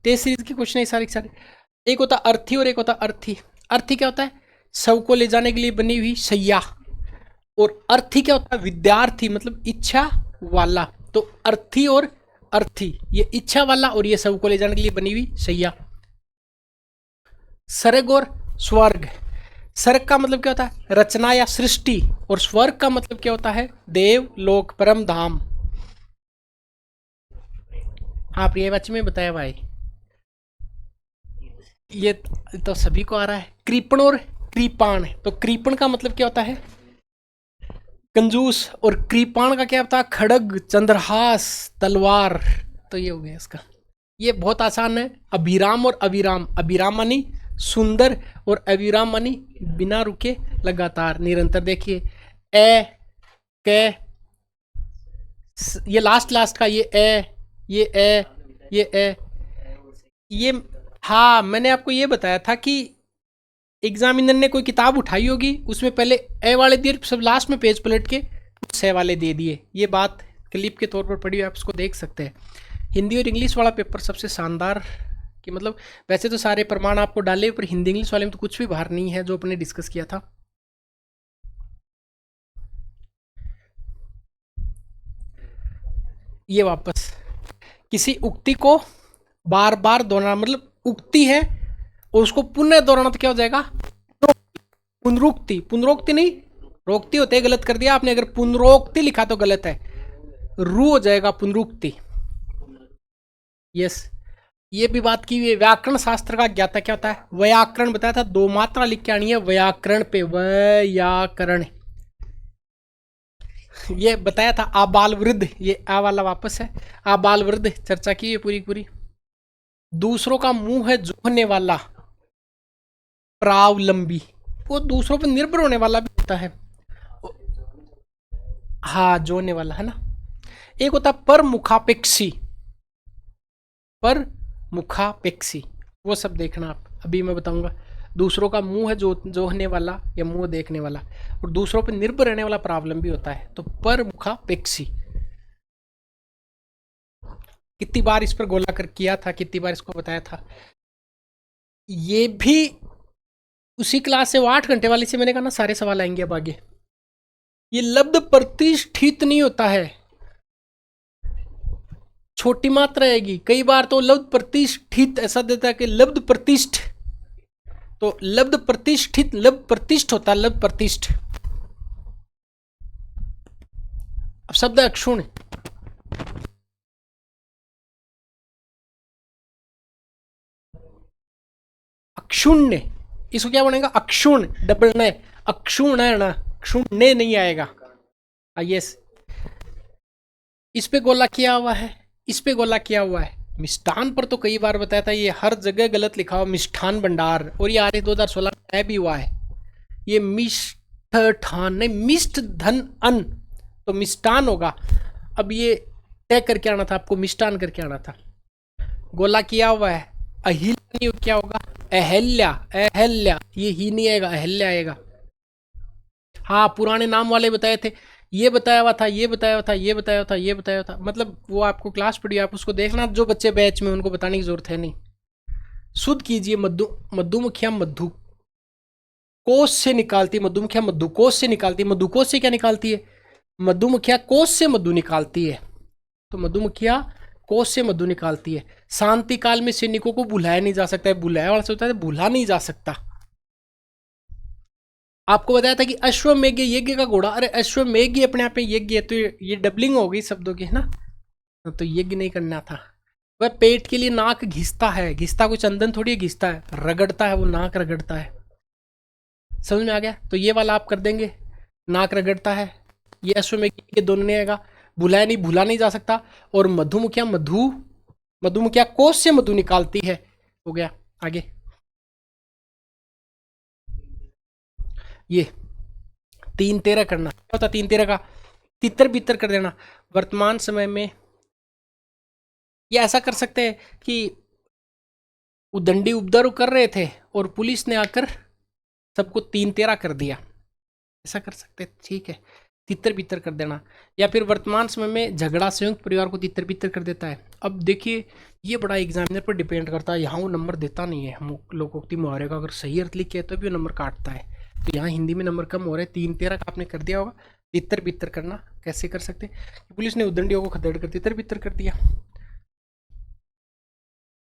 टेस्ट सीरीज के क्वेश्चन है सारे के सारे। एक होता अर्थी और एक होता अर्थी। अर्थी क्या होता है, सब को ले जाने के लिए बनी हुई सैया, और अर्थी क्या होता है, विद्यार्थी, मतलब इच्छा वाला। तो अर्थी और अर्थी, ये इच्छा वाला और ये सब को ले जाने के लिए बनी हुई सैया। सर्ग और स्वर्ग, सर्ग का मतलब क्या होता है, रचना या सृष्टि, और स्वर्ग का मतलब क्या होता है, देव लोक, परम धाम। आप ये बच्चे में बताया भाई, ये तो सभी को आ रहा है। कृपण और कृपाण, तो कृपण का मतलब क्या होता है, कंजूस, और कृपाण का क्या होता है, खड़ग, चंद्रहास, तलवार। तो ये हो गया इसका, ये बहुत आसान है। अभिराम और अविराम, अभिराम मानी सुंदर और अविराम मानी बिना रुके लगातार निरंतर। देखिए ए, के, ये लास्ट का, ये ए, ये ए, ये ए, ये, हाँ मैंने आपको ये बताया था कि एग्जामिनर ने कोई किताब उठाई होगी, उसमें पहले ए वाले दिए, सब लास्ट में पेज पलट के से वाले दे दिए। ये बात क्लिप के तौर पर पढ़ी हुई, आप उसको देख सकते हैं। हिंदी और इंग्लिश वाला पेपर सबसे शानदार, कि मतलब वैसे तो सारे प्रमाण आपको डाले, पर हिंदी इंग्लिश वाले में तो कुछ भी बाहर नहीं है जो अपने डिस्कस किया था। ये वापस, किसी उक्ति को बार बार दोहराना, मतलब उक्ति है और उसको पुनः दोहराना, तो क्या हो जाएगा, पुनरुक्ति। पुनरोक्ति नहीं, रोक्ति होते हैं, गलत कर दिया आपने, अगर पुनरोक्ति लिखा तो गलत है, रू हो जाएगा पुनरुक्ति। यस, ये भी बात की हुई है। व्याकरण शास्त्र का ज्ञाता क्या होता है, व्याकरण बताया था, 2 मात्रा लिख के आनी है व्याकरण पे, व्याकरण। ये बताया था आबाल वृद्ध, ये आ वाला वापस है। आबाल वृद्ध चर्चा की है पूरी पूरी। दूसरों का मुंह है जोहने वाला, प्रावलंबी, वो दूसरों पर निर्भर होने वाला भी होता है। हाँ, जोड़ने वाला है ना। एक होता है पर मुखापेक्षी, पर मुखापेक्षी, वो सब देखना आप, अभी मैं बताऊंगा। दूसरों का मुंह है जो जोहने वाला या मुंह देखने वाला, और दूसरों पर निर्भर रहने वाला प्रावलंबी होता है, तो पर मुखापेक्षी। कितनी बार इस पर गोला कर किया था, कितनी बार इसको बताया था। ये भी उसी क्लास से, वो 8 घंटे वाली से मैंने कहा ना सारे सवाल आएंगे अब आगे। ये लब्ध प्रतिष्ठित नहीं होता है, छोटी मात्रा आएगी। कई बार तो लब्ध प्रतिष्ठित ऐसा देता है कि लब्ध प्रतिष्ठ, तो लब्ध प्रतिष्ठित लब्ध प्रतिष्ठ होता है, लब्ध प्रतिष्ठ। अब शब्द है अक्षुण, अक्षुण्य, इसको क्या बनेगा, अक्षुण, डबल न, अक्षुण है ना, क्षुण्य नहीं आएगा। यस, इस पे गोला किया हुआ है, इस पे गोला किया हुआ है। मिष्ठान पर तो कई बार बताया था, ये हर जगह गलत लिखा हुआ, मिष्ठान भंडार, और ये आर्य 2016 में भी हुआ है। ये मिष्ठान नहीं, मिष्ट धन अन, तो मिष्टान होगा। अब ये तय करके आना था आपको, मिष्टान करके आना था। गोला किया हुआ है, अहिल्या नहीं, क्या होगा, अहल्या, अहल्या, ये ही नहीं आएगा, अहल्या आएगा। हाँ, पुराने नाम वाले बताए थे, ये बताया हुआ था, ये बताया हुआ था, ये बताया हुआ था, ये बताया हुआ था, मतलब वो आपको क्लास पढ़ी, आप उसको देखना, जो बच्चे बैच में, उनको बताने की जरूरत है नहीं। शुद्ध कीजिए, मधु, मधुमक्खियां मधु कोष से निकालती, मधुमक्खियां मधुकोष से निकालती, मधुकोष से क्या निकालती है, मधुमक्खियां कोष से मधु निकालती है, तो मधुमक्खियां कोष से मधु निकालती है। शांति काल में सैनिकों को बुलाया नहीं जा सकता है, बुलाया वाला से होता है, बुला नहीं जा सकता। आपको बताया था कि अश्वमेघ यज्ञ का घोड़ा, अरे अश्वमेघ अपने आप में यज्ञ है, तो ये डबलिंग हो गई शब्दों की, है ना। तो यज्ञ नहीं करना था। वह पेट के लिए नाक घिसता है, घिसता कोई चंदन थोड़ी घिसता है, रगड़ता है, वो नाक रगड़ता है। समझ में आ गया, तो ये वाला आप कर देंगे, नाक रगड़ता है, ये अश्वमेघ के दोनों नहीं आएगा। बुलाया नहीं, भूला नहीं जा सकता। और मधुमक्खियां मधु, मधुमक्खियां कोष से मधु निकालती है, हो गया। आगे ये 3-13 करना, क्या होता 3-13 का, तितर बितर कर देना। वर्तमान समय में ये ऐसा कर सकते हैं कि उदंडी उपद्रव कर रहे थे और पुलिस ने आकर सबको 3-13 कर दिया, ऐसा कर सकते हैं, ठीक है, तितर बितर कर देना। या फिर वर्तमान समय में झगड़ा संयुक्त परिवार को तितर बितर कर देता है। अब देखिए, ये बड़ा एग्जामिनर पर डिपेंड करता है, यहाँ वो नंबर देता नहीं है। हम लोकोक्ति मुहावरे का अगर सही अर्थ लिखे तो भी वो नंबर काटता है, तो यहाँ हिंदी में नंबर कम हो रहे हैं। 3-13 का आपने कर दिया होगा। तितर बितर करना कैसे कर सकते, पुलिस ने उदंडियों को खदेड़ कर तितर बितर कर दिया।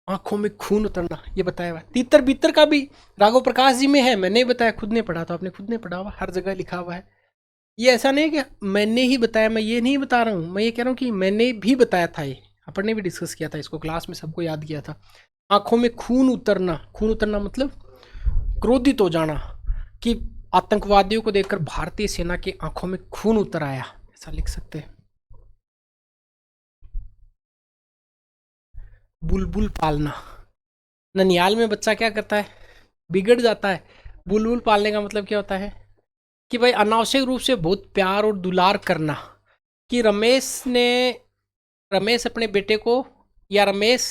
आंखों में खून उतरना, ये बताया हुआ है। तितर बितर का भी राघव प्रकाश जी में है, मैंने बताया, खुद ने पढ़ा, तो आपने खुद ने पढ़ा हुआ, हर जगह लिखा हुआ है। ये ऐसा नहीं कि मैंने ही बताया, मैं ये नहीं बता रहा हूँ, मैं ये कह रहा हूँ कि मैंने भी बताया था, ये अपन ने भी डिस्कस किया था इसको क्लास में, सबको याद किया था। आंखों में खून उतरना, खून उतरना मतलब क्रोधित हो जाना, कि आतंकवादियों को देखकर भारतीय सेना की आंखों में खून उतर आया, ऐसा लिख सकते हैं। बुलबुल पालना, ननियाल में बच्चा क्या करता है, बिगड़ जाता है। बुलबुल पालने का मतलब क्या होता है कि भाई अनावश्यक रूप से बहुत प्यार और दुलार करना, कि रमेश अपने बेटे को, या रमेश,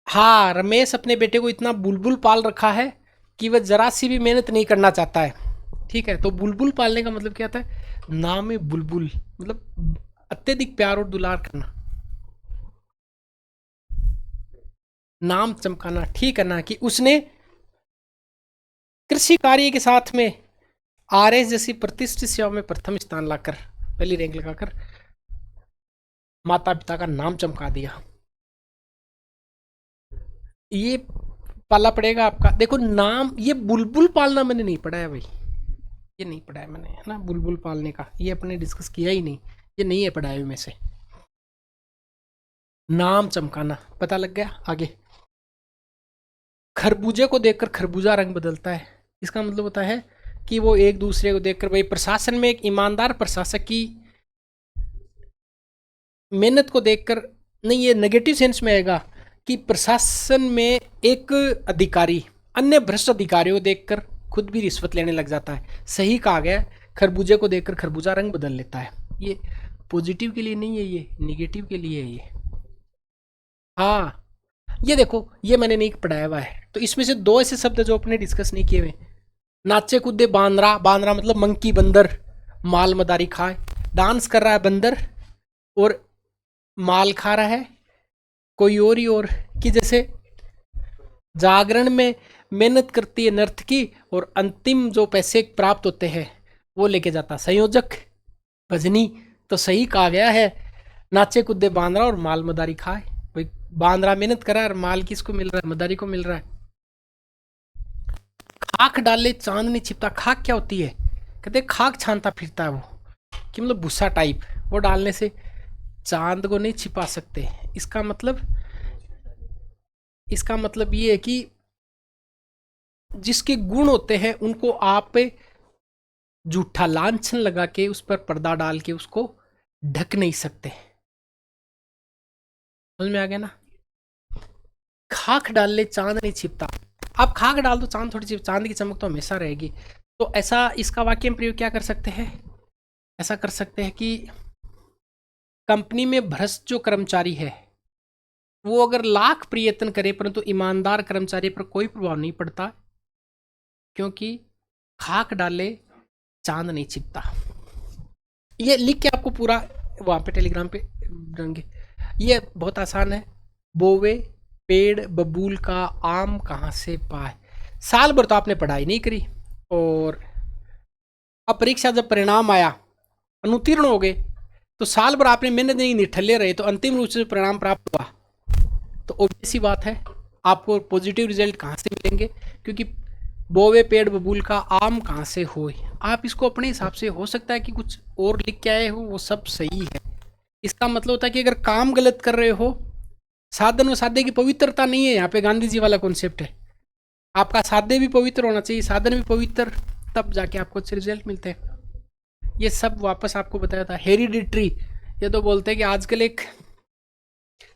हाँ, रमेश अपने बेटे को इतना बुलबुल पाल रखा है कि वह जरा सी भी मेहनत नहीं करना चाहता है, ठीक है। तो बुलबुल पालने का मतलब क्या होता है, नाम है बुलबुल, मतलब अत्यधिक प्यार और दुलार करना, नाम चमकाना, ठीक है ना, कि उसने कृषि कार्य के साथ में आरएस जैसी प्रतिष्ठित सेवा में प्रथम स्थान लाकर, पहली रैंक लगाकर माता पिता का नाम चमका दिया। ये पाला पड़ेगा आपका। देखो नाम, ये बुलबुल पालना मैंने नहीं पढ़ा है भाई, ये नहीं पढ़ा है मैंने, है ना, बुलबुल पालने का ये अपने डिस्कस किया ही नहीं, ये नहीं है पढ़ाए में से। नाम चमकाना पता लग गया। आगे, खरबूजे को देखकर खरबूजा रंग बदलता है, इसका मतलब होता है कि वो एक दूसरे को देखकर, भाई प्रशासन में एक ईमानदार प्रशासक की मेहनत को देखकर, नहीं ये नेगेटिव सेंस में आएगा कि प्रशासन में एक अधिकारी अन्य भ्रष्ट अधिकारियों को देखकर खुद भी रिश्वत लेने लग जाता है। सही कहा गया, खरबूजे को देखकर खरबूजा रंग बदल लेता है। ये पॉजिटिव के लिए नहीं है, ये नेगेटिव के लिए है ये। हाँ, ये देखो, ये मैंने नहीं पढ़ाया हुआ है, तो इसमें से दो ऐसे शब्द जो अपने डिस्कस नहीं किए हुए। नाचे कूदे बांद्रा, बांद्रा मतलब मंकी बंदर, माल मदारी खाए। डांस कर रहा है बंदर और माल खा रहा है कोई और ही और। कि जैसे जागरण में मेहनत करती है नर्तकी और अंतिम जो पैसे प्राप्त होते हैं वो लेके जाता संयोजक भजनी। तो सही कहा गया है, नाचे कूदे बांद्रा और माल मदारी खाए। भाई बांद्रा मेहनत कर रहा है और माल किसको मिल रहा है? मदारी को मिल रहा है। खाक डाले चांद नहीं छिपता। खाक क्या होती है? कहते खाक छानता फिरता है वो, कि मतलब भूसा टाइप, वो डालने से चांद को नहीं छिपा सकते। इसका मतलब ये है कि जिसके गुण होते हैं उनको आप झूठा लांछन लगा के उस पर पर्दा डाल के उसको ढक नहीं सकते। समझ में आ गया ना? खाक डाल ले चांद नहीं छिपता। आप खाक डाल दो चांद थोड़ी सी, चांद की चमक तो हमेशा रहेगी। तो ऐसा इसका वाक्य में प्रयोग क्या कर सकते हैं? ऐसा कर सकते हैं कि कंपनी में भ्रष्ट जो कर्मचारी है वो अगर लाख प्रयत्न करे परंतु ईमानदार कर्मचारी पर कोई प्रभाव नहीं पड़ता, क्योंकि खाक डाले चांद नहीं छिपता। ये लिख के आपको पूरा वहाँ पे टेलीग्राम पे देंगे। ये बहुत आसान है। बोवे पेड़ बबूल का आम कहाँ से पाए। साल भर तो आपने पढ़ाई नहीं करी और अब परीक्षा जब परिणाम आया, अनुत्तीर्ण हो गए, तो साल भर आपने मेहनत नहीं, निठल्ले रहे, तो अंतिम रूप से परिणाम प्राप्त हुआ। तो ऑब्वियस सी बात है आपको पॉजिटिव रिजल्ट कहाँ से मिलेंगे, क्योंकि बोवे पेड़ बबूल का आम कहाँ से होए। आप इसको अपने हिसाब से, हो सकता है कि कुछ और लिख के आए हो, वो सब सही है। इसका मतलब होता है कि अगर काम गलत कर रहे हो, साधन व साध्य की पवित्रता नहीं है, यहाँ पे गांधी जी वाला कॉन्सेप्ट है। आपका साध्य भी पवित्र होना चाहिए, साधन भी पवित्र, तब जाके आपको अच्छे रिजल्ट मिलते हैं। ये सब वापस आपको बताया था। हेरिडिटरी, ये तो बोलते हैं कि आजकल एक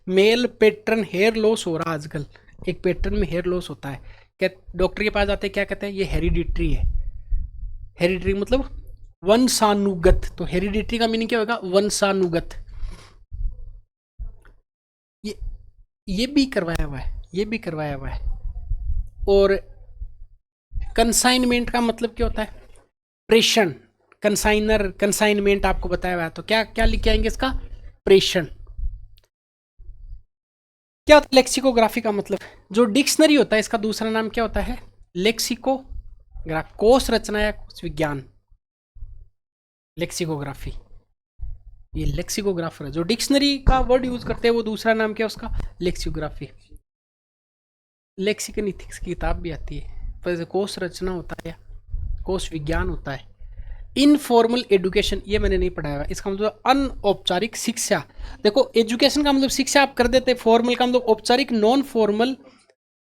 मेल पैटर्न हेयर लॉस हो रहा है। आजकल एक पैटर्न में हेयर लॉस होता है। क्या डॉक्टर के पास जाते हैं, क्या कहते हैं? ये हेरिडिटरी है। हेरिडिटरी मतलब वंशानुगत। तो हेरिडिटरी का मीनिंग क्या होगा? वंशानुगत। ये भी करवाया हुआ है, ये भी करवाया हुआ है। और कंसाइनमेंट का मतलब क्या होता है? प्रेषण। कंसाइनर, कंसाइनमेंट आपको बताया हुआ है। तो क्या क्या लिख के आएंगे इसका? प्रेषण। क्या होता है लेक्सिकोग्राफी का मतलब? जो डिक्शनरी होता है इसका दूसरा नाम क्या होता है? लेक्सिकोग्राफ। कोश रचना या कोश विज्ञान, लेक्सिकोग्राफी। ये लेक्सिकोग्राफर है। जो डिक्शनरी का वर्ड यूज करते हैं वो दूसरा नाम क्या है उसका? लेक्सिकोग्राफी। लेक्सिकन इथिक्स की किताब भी आती है। पर कोश रचना होता है, कोश विज्ञान होता है। इनफॉर्मल एजुकेशन, ये मैंने नहीं पढ़ाया। इसका मतलब अनौपचारिक शिक्षा। देखो एजुकेशन का मतलब शिक्षा आप कर देते, फॉर्मल का मतलब औपचारिक, नॉन फॉर्मल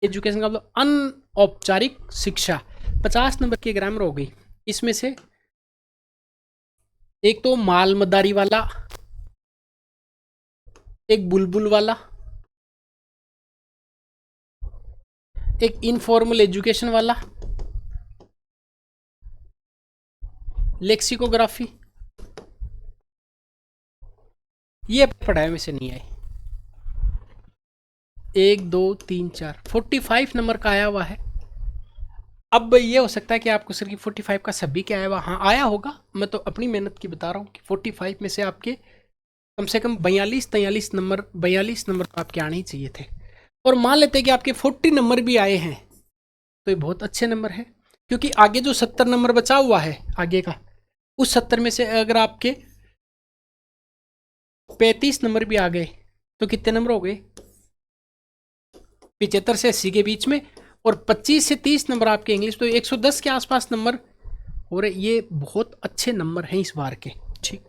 एजुकेशन का मतलब अनौपचारिक शिक्षा। 50 नंबर की ग्रामर हो गई। इसमें से एक तो माल मदारी वाला, एक बुलबुल वाला, एक इनफॉर्मल एजुकेशन वाला, लेक्सिकोग्राफी। ये पढ़ाई में से नहीं आई। 1 2 3 4 45 नंबर का आया हुआ है। अब ये हो सकता है कि आपको सिर्फ 45 का सभी क्या आया हुआ, हाँ आया होगा। मैं तो अपनी मेहनत की बता रहा हूँ कि 45 में से आपके कम से कम 42 नंबर, 42 नंबर तो आपके आने ही चाहिए थे। और मान लेते हैं कि आपके 40 नंबर भी आए हैं तो ये बहुत अच्छे नंबर है, क्योंकि आगे जो 70 नंबर बचा हुआ है आगे का, उस 70 में से अगर आपके 35 नंबर भी आ गए तो कितने नंबर हो गए? 75 से 80 के बीच में। और 25 से 30 नंबर आपके इंग्लिश, तो 110 के आसपास नंबर हो रहे। ये बहुत अच्छे नंबर हैं इस बार के। ठीक।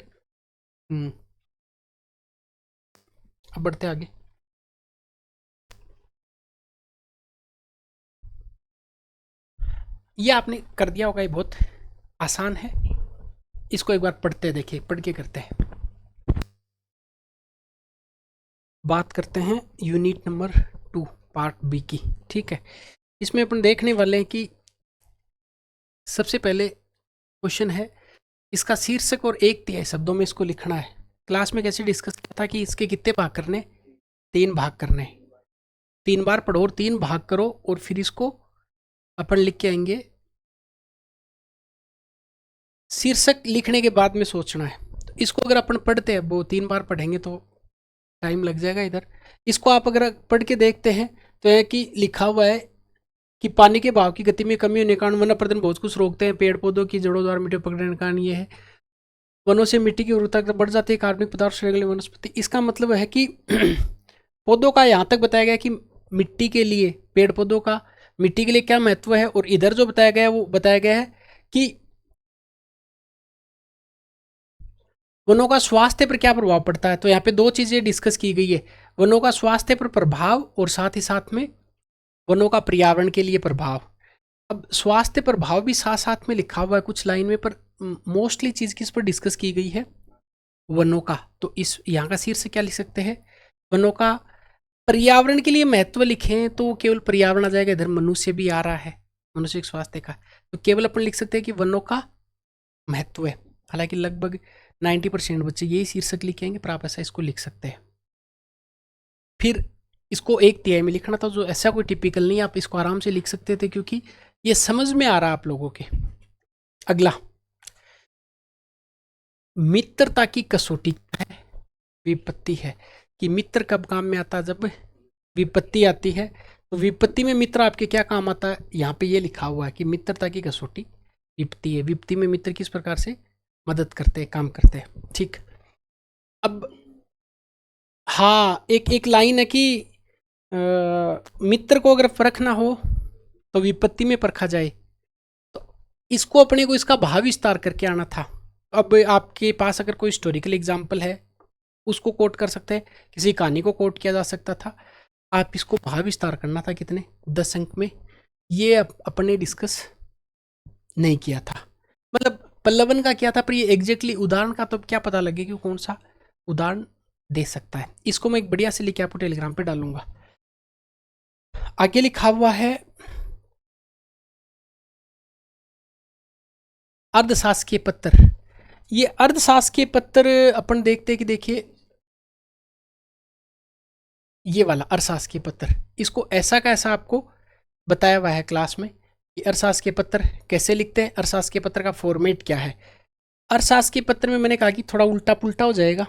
अब बढ़ते आगे। ये आपने कर दिया होगा, ये बहुत आसान है, इसको एक बार पढ़ते देखिए, पढ़ के करते हैं। बात करते हैं यूनिट नंबर 2 पार्ट बी की। ठीक है, इसमें अपन देखने वाले हैं कि सबसे पहले क्वेश्चन है, इसका शीर्षक और 1/3 शब्दों में इसको लिखना है। क्लास में कैसे डिस्कस किया था कि इसके कितने भाग करने, 3 भाग करने, 3 बार पढ़ो और 3 भाग करो और फिर इसको अपन लिख के आएंगे। शीर्षक लिखने के बाद में सोचना है। तो इसको अगर अपन पढ़ते हैं, वो 3 बार पढ़ेंगे तो टाइम लग जाएगा इधर। इसको आप अगर पढ़ के देखते हैं तो है कि लिखा हुआ है कि पानी के बहाव की गति में कमी होने के कारण वन प्रदन बहुत कुछ रोकते हैं। पेड़ पौधों की जड़ों द्वारा मिट्टी पकड़ने का कारण ये है। वनों से मिट्टी की उर्वरता बढ़ जाती है, कार्बनिक पदार्थ से अगले वनस्पति। इसका मतलब है कि पौधों का यहाँ तक बताया गया कि मिट्टी के लिए, पेड़ पौधों का मिट्टी के लिए क्या महत्व है, और इधर जो बताया गया है वो बताया गया है कि वनों का स्वास्थ्य पर क्या प्रभाव पड़ता है। तो यहाँ पे 2 चीजें डिस्कस की गई है, वनों का स्वास्थ्य पर प्रभाव और साथ ही साथ में वनों का पर्यावरण के लिए प्रभाव। अब स्वास्थ्य प्रभाव भी साथ साथ में लिखा हुआ है कुछ लाइन में, पर मोस्टली चीज किस पर डिस्कस की गई है, वनों का। तो इस यहाँ का शीर्षक क्या लिख सकते हैं, वनों का पर्यावरण के लिए महत्व लिखें तो केवल पर्यावरण आ जाएगा, इधर मनुष्य भी आ रहा है, मनुष्य के स्वास्थ्य का, तो केवल अपन लिख सकते हैं कि वनों का महत्व है। हालांकि लगभग 90% बच्चे यही शीर्षक लिखेंगे, पर आप ऐसा इसको लिख सकते हैं। फिर इसको 1/3 में लिखना था, जो ऐसा कोई टिपिकल नहीं, आप इसको आराम से लिख सकते थे क्योंकि ये समझ में आ रहा है आप लोगों के। अगला, मित्रता की कसौटी है, विपत्ति है कि मित्र कब काम में आता है, जब विपत्ति आती है। तो विपत्ति में मित्र आपके क्या काम आता है, यहाँ पे ये लिखा हुआ है कि मित्रता की कसौटी विपत्ति है। विपत्ति में मित्र किस प्रकार से मदद करते हैं, काम करते हैं। ठीक, अब हाँ, एक एक लाइन है कि मित्र को अगर परखना हो तो विपत्ति में परखा जाए। तो इसको अपने को इसका भाव विस्तार करके आना था। अब आपके पास अगर कोई हिस्टोरिकल एग्जाम्पल है उसको कोट कर सकते हैं, किसी कहानी को कोट किया जा सकता था। आप इसको भाव विस्तार करना था, कितने 10 अंक में। ये अपने डिस्कस नहीं किया था, मतलब पल्लवन का किया था, पर ये एग्जैक्टली उदाहरण का तो क्या पता लगे कि कौन सा उदाहरण दे सकता है। इसको मैं एक बढ़िया से लिख के आपको टेलीग्राम पे डालूंगा। आगे लिखा हुआ है अर्धशासकीय पत्र। ये अर्धशासकीय पत्र अपन देखते हैं कि देखिए ये वाला अर्थशास्त्र पत्र, इसको ऐसा का ऐसा आपको बताया हुआ है क्लास में कि अर्थशास्त्र पत्र कैसे लिखते हैं, अर्थशास्त्र पत्र का फॉर्मेट क्या है। अर्थशास्त्र पत्र में मैंने कहा कि थोड़ा उल्टा पुल्टा हो जाएगा।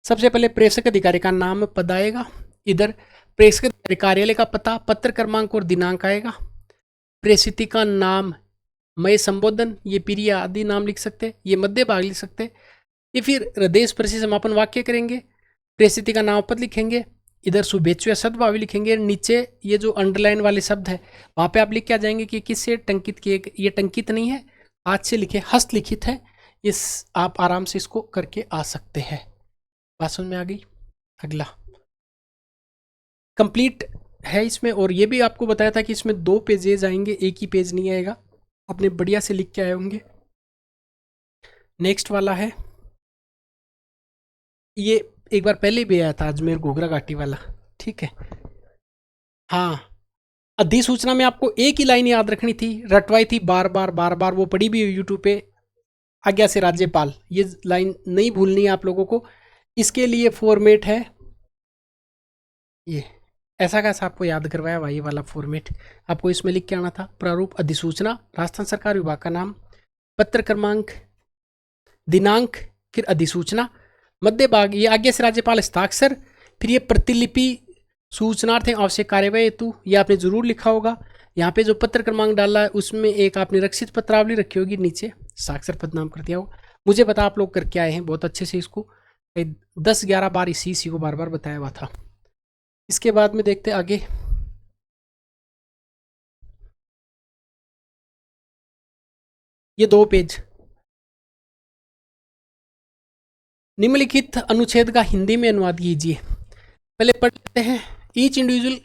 सबसे पहले प्रेषक अधिकारी का नाम पद आएगा, इधर प्रेषक अधिकारी कार्यालय का पता, पत्र क्रमांक और दिनांक आएगा, प्रेषित का नाम, मय संबोधन, ये प्रिय आदि नाम लिख सकते हैं, ये मध्य भाग लिख सकते हैं। ये फिर हृदय स्पर्शी समापन वाक्य करेंगे, प्रेषित का नाम पद लिखेंगे, इधर शुभेच्छु या सद्भावी लिखेंगे, नीचे ये जो अंडरलाइन वाले शब्द है वहाँ पे आप लिख के आ जाएंगे कि किससे टंकित किए। ये टंकित नहीं है, हाथ से लिखे, हस्तलिखित है। इस आप आराम से इसको करके आ सकते हैं। बात समझ में आ गई। अगला कंप्लीट है इसमें, और ये भी आपको बताया था कि इसमें 2 पेजेज आएंगे, एक ही पेज नहीं आएगा, अपने बढ़िया से लिख के आए होंगे। नेक्स्ट वाला है, ये एक बार पहले भी आया था, अजमेर घोघरा घाटी वाला। ठीक है, हाँ, अधिसूचना में आपको एक ही लाइन याद रखनी थी, रटवाई थी बार बार बार बार, वो पड़ी भी यूट्यूब पे, आज्ञा से राज्यपाल, ये लाइन नहीं भूलनी है आप लोगों को। इसके लिए फॉर्मेट है ये, ऐसा कैसा आपको याद करवाया हुआ, ये वाला फॉर्मेट आपको इसमें लिख के आना था। प्रारूप अधिसूचना, राजस्थान सरकार विभाग का नाम, पत्र क्रमांक, दिनांक, फिर अधिसूचना, मध्य भाग ये आज्ञा से राज्यपाल हस्ताक्षर, फिर ये प्रतिलिपि सूचनार्थ आवश्यक कार्यवाही हेतु, ये आपने जरूर लिखा होगा। यहाँ पे जो पत्र क्रमांक डाला है उसमें एक आपने रक्षित पत्रावली रखी होगी, नीचे साक्षर पद नाम कर दिया होगा। मुझे पता आप लोग करके आए हैं बहुत अच्छे से, इसको 10-11 बार इसी को बार बार बताया हुआ था। इसके बाद में देखते आगे, ये 2 पेज, निम्नलिखित अनुच्छेद का हिंदी में अनुवाद कीजिए। पहले पढ़ लेते हैं। Each individual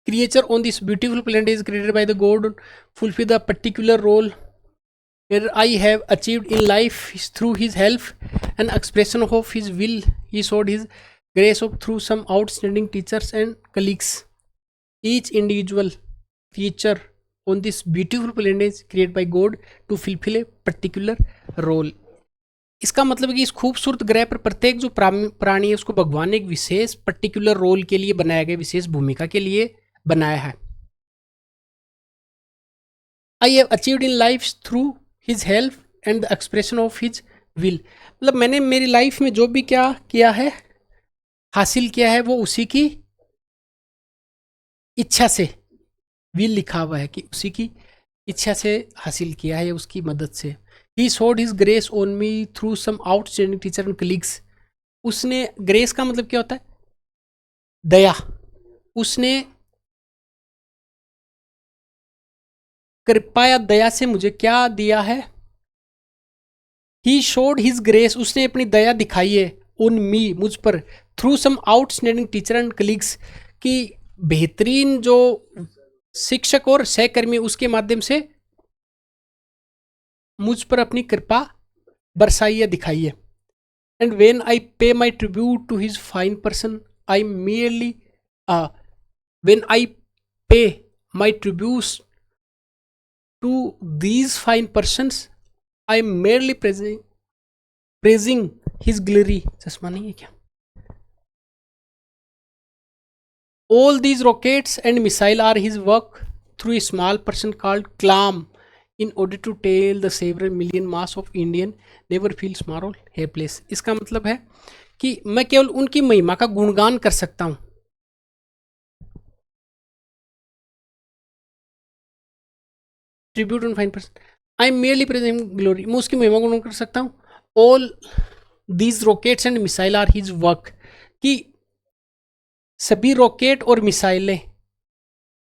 creature on this beautiful planet is created by the god, fulfil the particular role I have achieved in life is through his help and expression of his will. He showed his grace of through some outstanding teachers and colleagues. Each individual feature on this beautiful planet is created by God to fulfill a particular role. इसका मतलब है कि इस खूबसूरत ग्रह पर प्रत्येक जो प्राणी है उसको भगवान ने एक विशेष पर्टिकुलर रोल के लिए बनाया गया, विशेष भूमिका के लिए बनाया है. I have achieved in life through his help and the expression of his will. मतलब मैंने मेरी लाइफ में जो भी क्या किया है, हासिल किया है, वो उसी की इच्छा से, विल लिखा हुआ है कि उसी की इच्छा से हासिल किया है, उसकी मदद से. He showed his grace on me through some outstanding teacher and colleagues. उसने, ग्रेस का मतलब क्या होता है? दया. उसने कृपा या दया से मुझे क्या दिया है? He showed his grace. उसने अपनी दया दिखाई है on me, मुझ पर, through some outstanding teacher and colleagues, कि बेहतरीन जो शिक्षक और सहकर्मी उसके माध्यम से मुझ पर अपनी कृपा बरसाई या दिखाई है. And when I pay my tribute to his fine person, I merely when I pay my tributes to these fine persons, I am merely praising his glory. चश्मा नहीं है क्या? All these rockets and missiles are his work through a small person called Kalam, in order to tell the several million mass of Indian never feel small or helpless. इसका मतलब है कि मैं केवल उनकी महिमा का गुणगान कर सकता हूँ. Tribute on fine person, I am merely present glory, मैं उसकी महिमा गुणगान कर सकता हूँ. All these rockets and missile are his work, कि सभी रॉकेट और मिसाइलें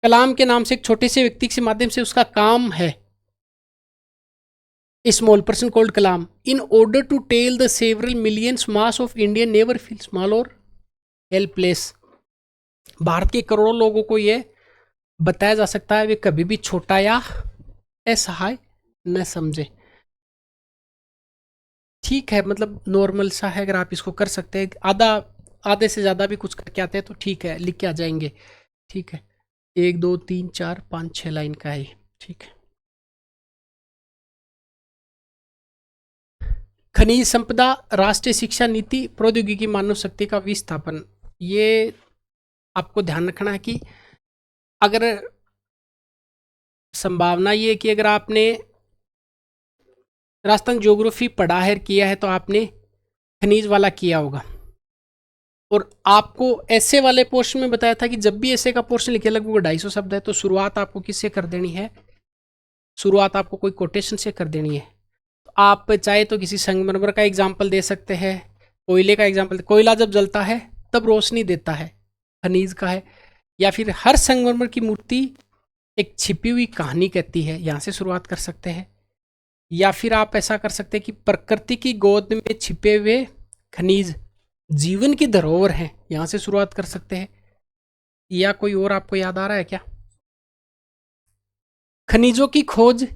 कलाम के नाम से एक छोटे से व्यक्ति के माध्यम से उसका काम है. A small person called Kalam, in order to tell the several millions mass of India never feel small or helpless. Bharat के करोड़ों लोगों को यह बताया जा सकता है वे कभी भी छोटा या असहाय न समझे. ठीक है, मतलब नॉर्मल सा है, अगर आप इसको कर सकते हैं, आधे से ज़्यादा भी कुछ करके आते हैं तो ठीक है, लिख के आ जाएंगे. ठीक है, 1 2 3 4 5 6 लाइन का है. ठीक है. खनिज संपदा, राष्ट्रीय शिक्षा नीति, प्रौद्योगिकी मानव शक्ति का विस्थापन. ये आपको ध्यान रखना है कि अगर संभावना ये है कि अगर आपने राजस्थान ज्योग्राफी पढ़ा है, किया है, तो आपने खनिज वाला किया होगा. और आपको ऐसे वाले पोर्शन में बताया था कि जब भी ऐसे का पोर्शन लिखे लगभग 250 शब्द है, तो शुरुआत आपको किससे कर देनी है? शुरुआत आपको कोई कोटेशन से कर देनी है. आप चाहे तो किसी संगमरमर का एग्जाम्पल दे सकते हैं, कोयले का एग्जाम्पल. कोयला जब जलता है तब रोशनी देता है, खनिज का है. या फिर हर संगमरमर की मूर्ति एक छिपी हुई कहानी कहती है, यहाँ से शुरुआत कर सकते हैं. या फिर आप ऐसा कर सकते हैं कि प्रकृति की गोद में छिपे हुए खनिज जीवन की धरोहर हैं, यहाँ से शुरुआत कर सकते हैं. या कोई और आपको याद आ रहा है क्या? खनिजों की खोज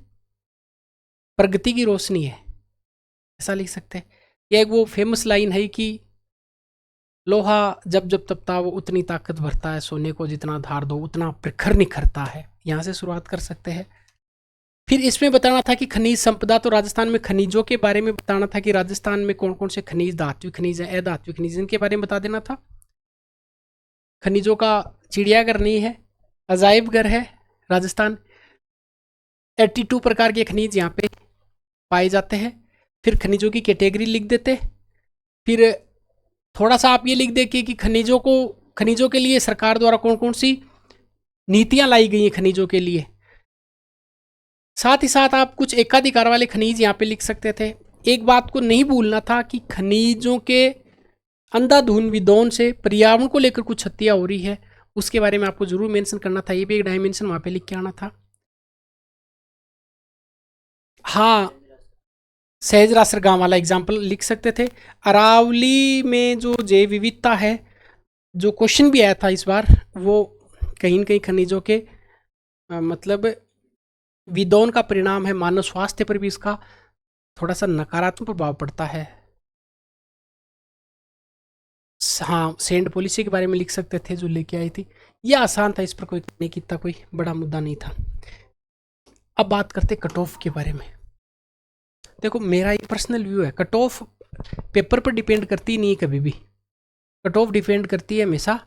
प्रगति की रोशनी है, ऐसा लिख सकते हैं. या एक वो फेमस लाइन है कि लोहा जब जब तपता है वो उतनी ताकत भरता है, सोने को जितना धार दो उतना प्रखर निखरता है, यहाँ से शुरुआत कर सकते हैं. फिर इसमें बताना था कि खनिज संपदा, तो राजस्थान में खनिजों के बारे में बताना था कि राजस्थान में कौन कौन से खनिज, धात्विक खनिज है, अधात्विक खनिज, इनके बारे में बता देना था. खनिजों का चिड़ियाघर नहीं है, अजायब घर है राजस्थान. 82 प्रकार के खनिज यहाँ पे पाए जाते हैं. फिर खनिजों की कैटेगरी लिख देते. फिर थोड़ा सा आप ये लिख दे कि खनिजों के लिए सरकार द्वारा कौन कौन सी नीतियां लाई गई हैं खनिजों के लिए. साथ ही साथ आप कुछ एकाधिकार वाले खनिज यहाँ पे लिख सकते थे. एक बात को नहीं भूलना था कि खनिजों के अंधाधुंध विध्वंस से पर्यावरण को लेकर कुछ हत्या हो रही है, उसके बारे में आपको जरूर मेंशन करना था. ये भी एक डायमेंशन वहाँ पे लिख के आना था. हाँ, सहज रासर गांव वाला एग्जाम्पल लिख सकते थे. अरावली में जो जैव विविधता है, जो क्वेश्चन भी आया था इस बार, वो कहीं न कहीं खनिजों के मतलब विदोन का परिणाम है, मानव स्वास्थ्य पर भी इसका थोड़ा सा नकारात्मक प्रभाव पड़ता है। हाँ, सेंड पॉलिसी के बारे में लिख सकते थे जो लेके आई थी। ये आसान था, इस पर कोई नहीं कितना कोई बड़ा मुद्दा नहीं था। अब बात करते कट ऑफ के बारे में। देखो मेरा ये पर्सनल व्यू है, कट ऑफ पेपर पर डिपेंड करती नहीं है कभी भी। कट ऑफ डिपेंड करती है हमेशा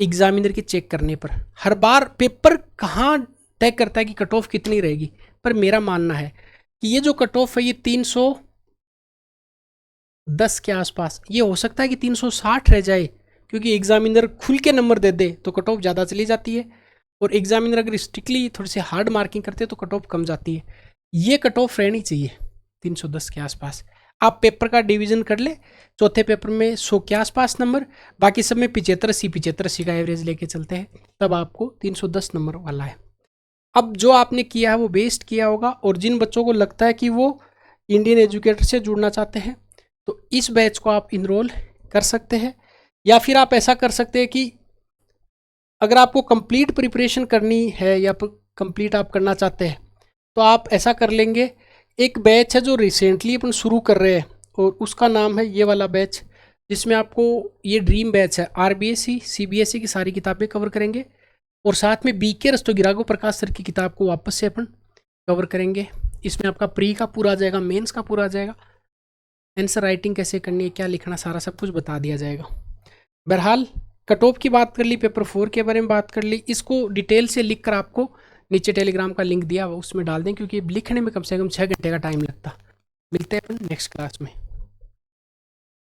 एग्जामिनर के चेक करने पर। हर बार पेपर कहाँ तय करता है कि कट ऑफ कितनी रहेगी, पर मेरा मानना है कि ये जो कट ऑफ है ये 310 के आसपास, ये हो सकता है कि 360 रह जाए, क्योंकि एग्जामिनर खुल के नंबर दे दे तो कट ऑफ ज़्यादा चली जाती है, और एग्जामिनर अगर स्ट्रिक्टली थोड़ी सी हार्ड मार्किंग करते हैं तो कट ऑफ कम जाती है। ये कट ऑफ रहनी चाहिए 310 के आसपास। आप पेपर का डिवीजन कर ले, चौथे पेपर में 100 के आसपास नंबर, बाकी सब में 75-80 का एवरेज लेके चलते हैं, तब आपको 310 नंबर वाला है। अब जो आपने किया है वो बेस्ट किया होगा, और जिन बच्चों को लगता है कि वो इंडियन एजुकेटर से जुड़ना चाहते हैं तो इस बैच को आप इनरोल कर सकते हैं। या फिर आप ऐसा कर सकते हैं कि अगर आपको कंप्लीट प्रिपरेशन करनी है या कंप्लीट आप करना चाहते हैं तो आप ऐसा कर लेंगे। एक बैच है जो रिसेंटली अपन शुरू कर रहे हैं, और उसका नाम है ये वाला बैच, जिसमें आपको ये ड्रीम बैच है, आरबीएसई सीबीएसई की सारी किताबें कवर करेंगे, और साथ में बीके रस्तोगिरागो प्रकाश सर की किताब को वापस से अपन कवर करेंगे। इसमें आपका प्री का पूरा आ जाएगा, मेंस का पूरा आ जाएगा, आंसर राइटिंग कैसे करनी है, क्या लिखना, सारा सब कुछ बता दिया जाएगा। बहरहाल कट ऑफ की बात कर ली, पेपर 4 के बारे में बात कर ली, इसको डिटेल से लिख कर आपको नीचे टेलीग्राम का लिंक दिया हुआ उसमें डाल दें, क्योंकि लिखने में कम से कम 6 घंटे का टाइम लगता। मिलते हैं अपन नेक्स्ट क्लास में।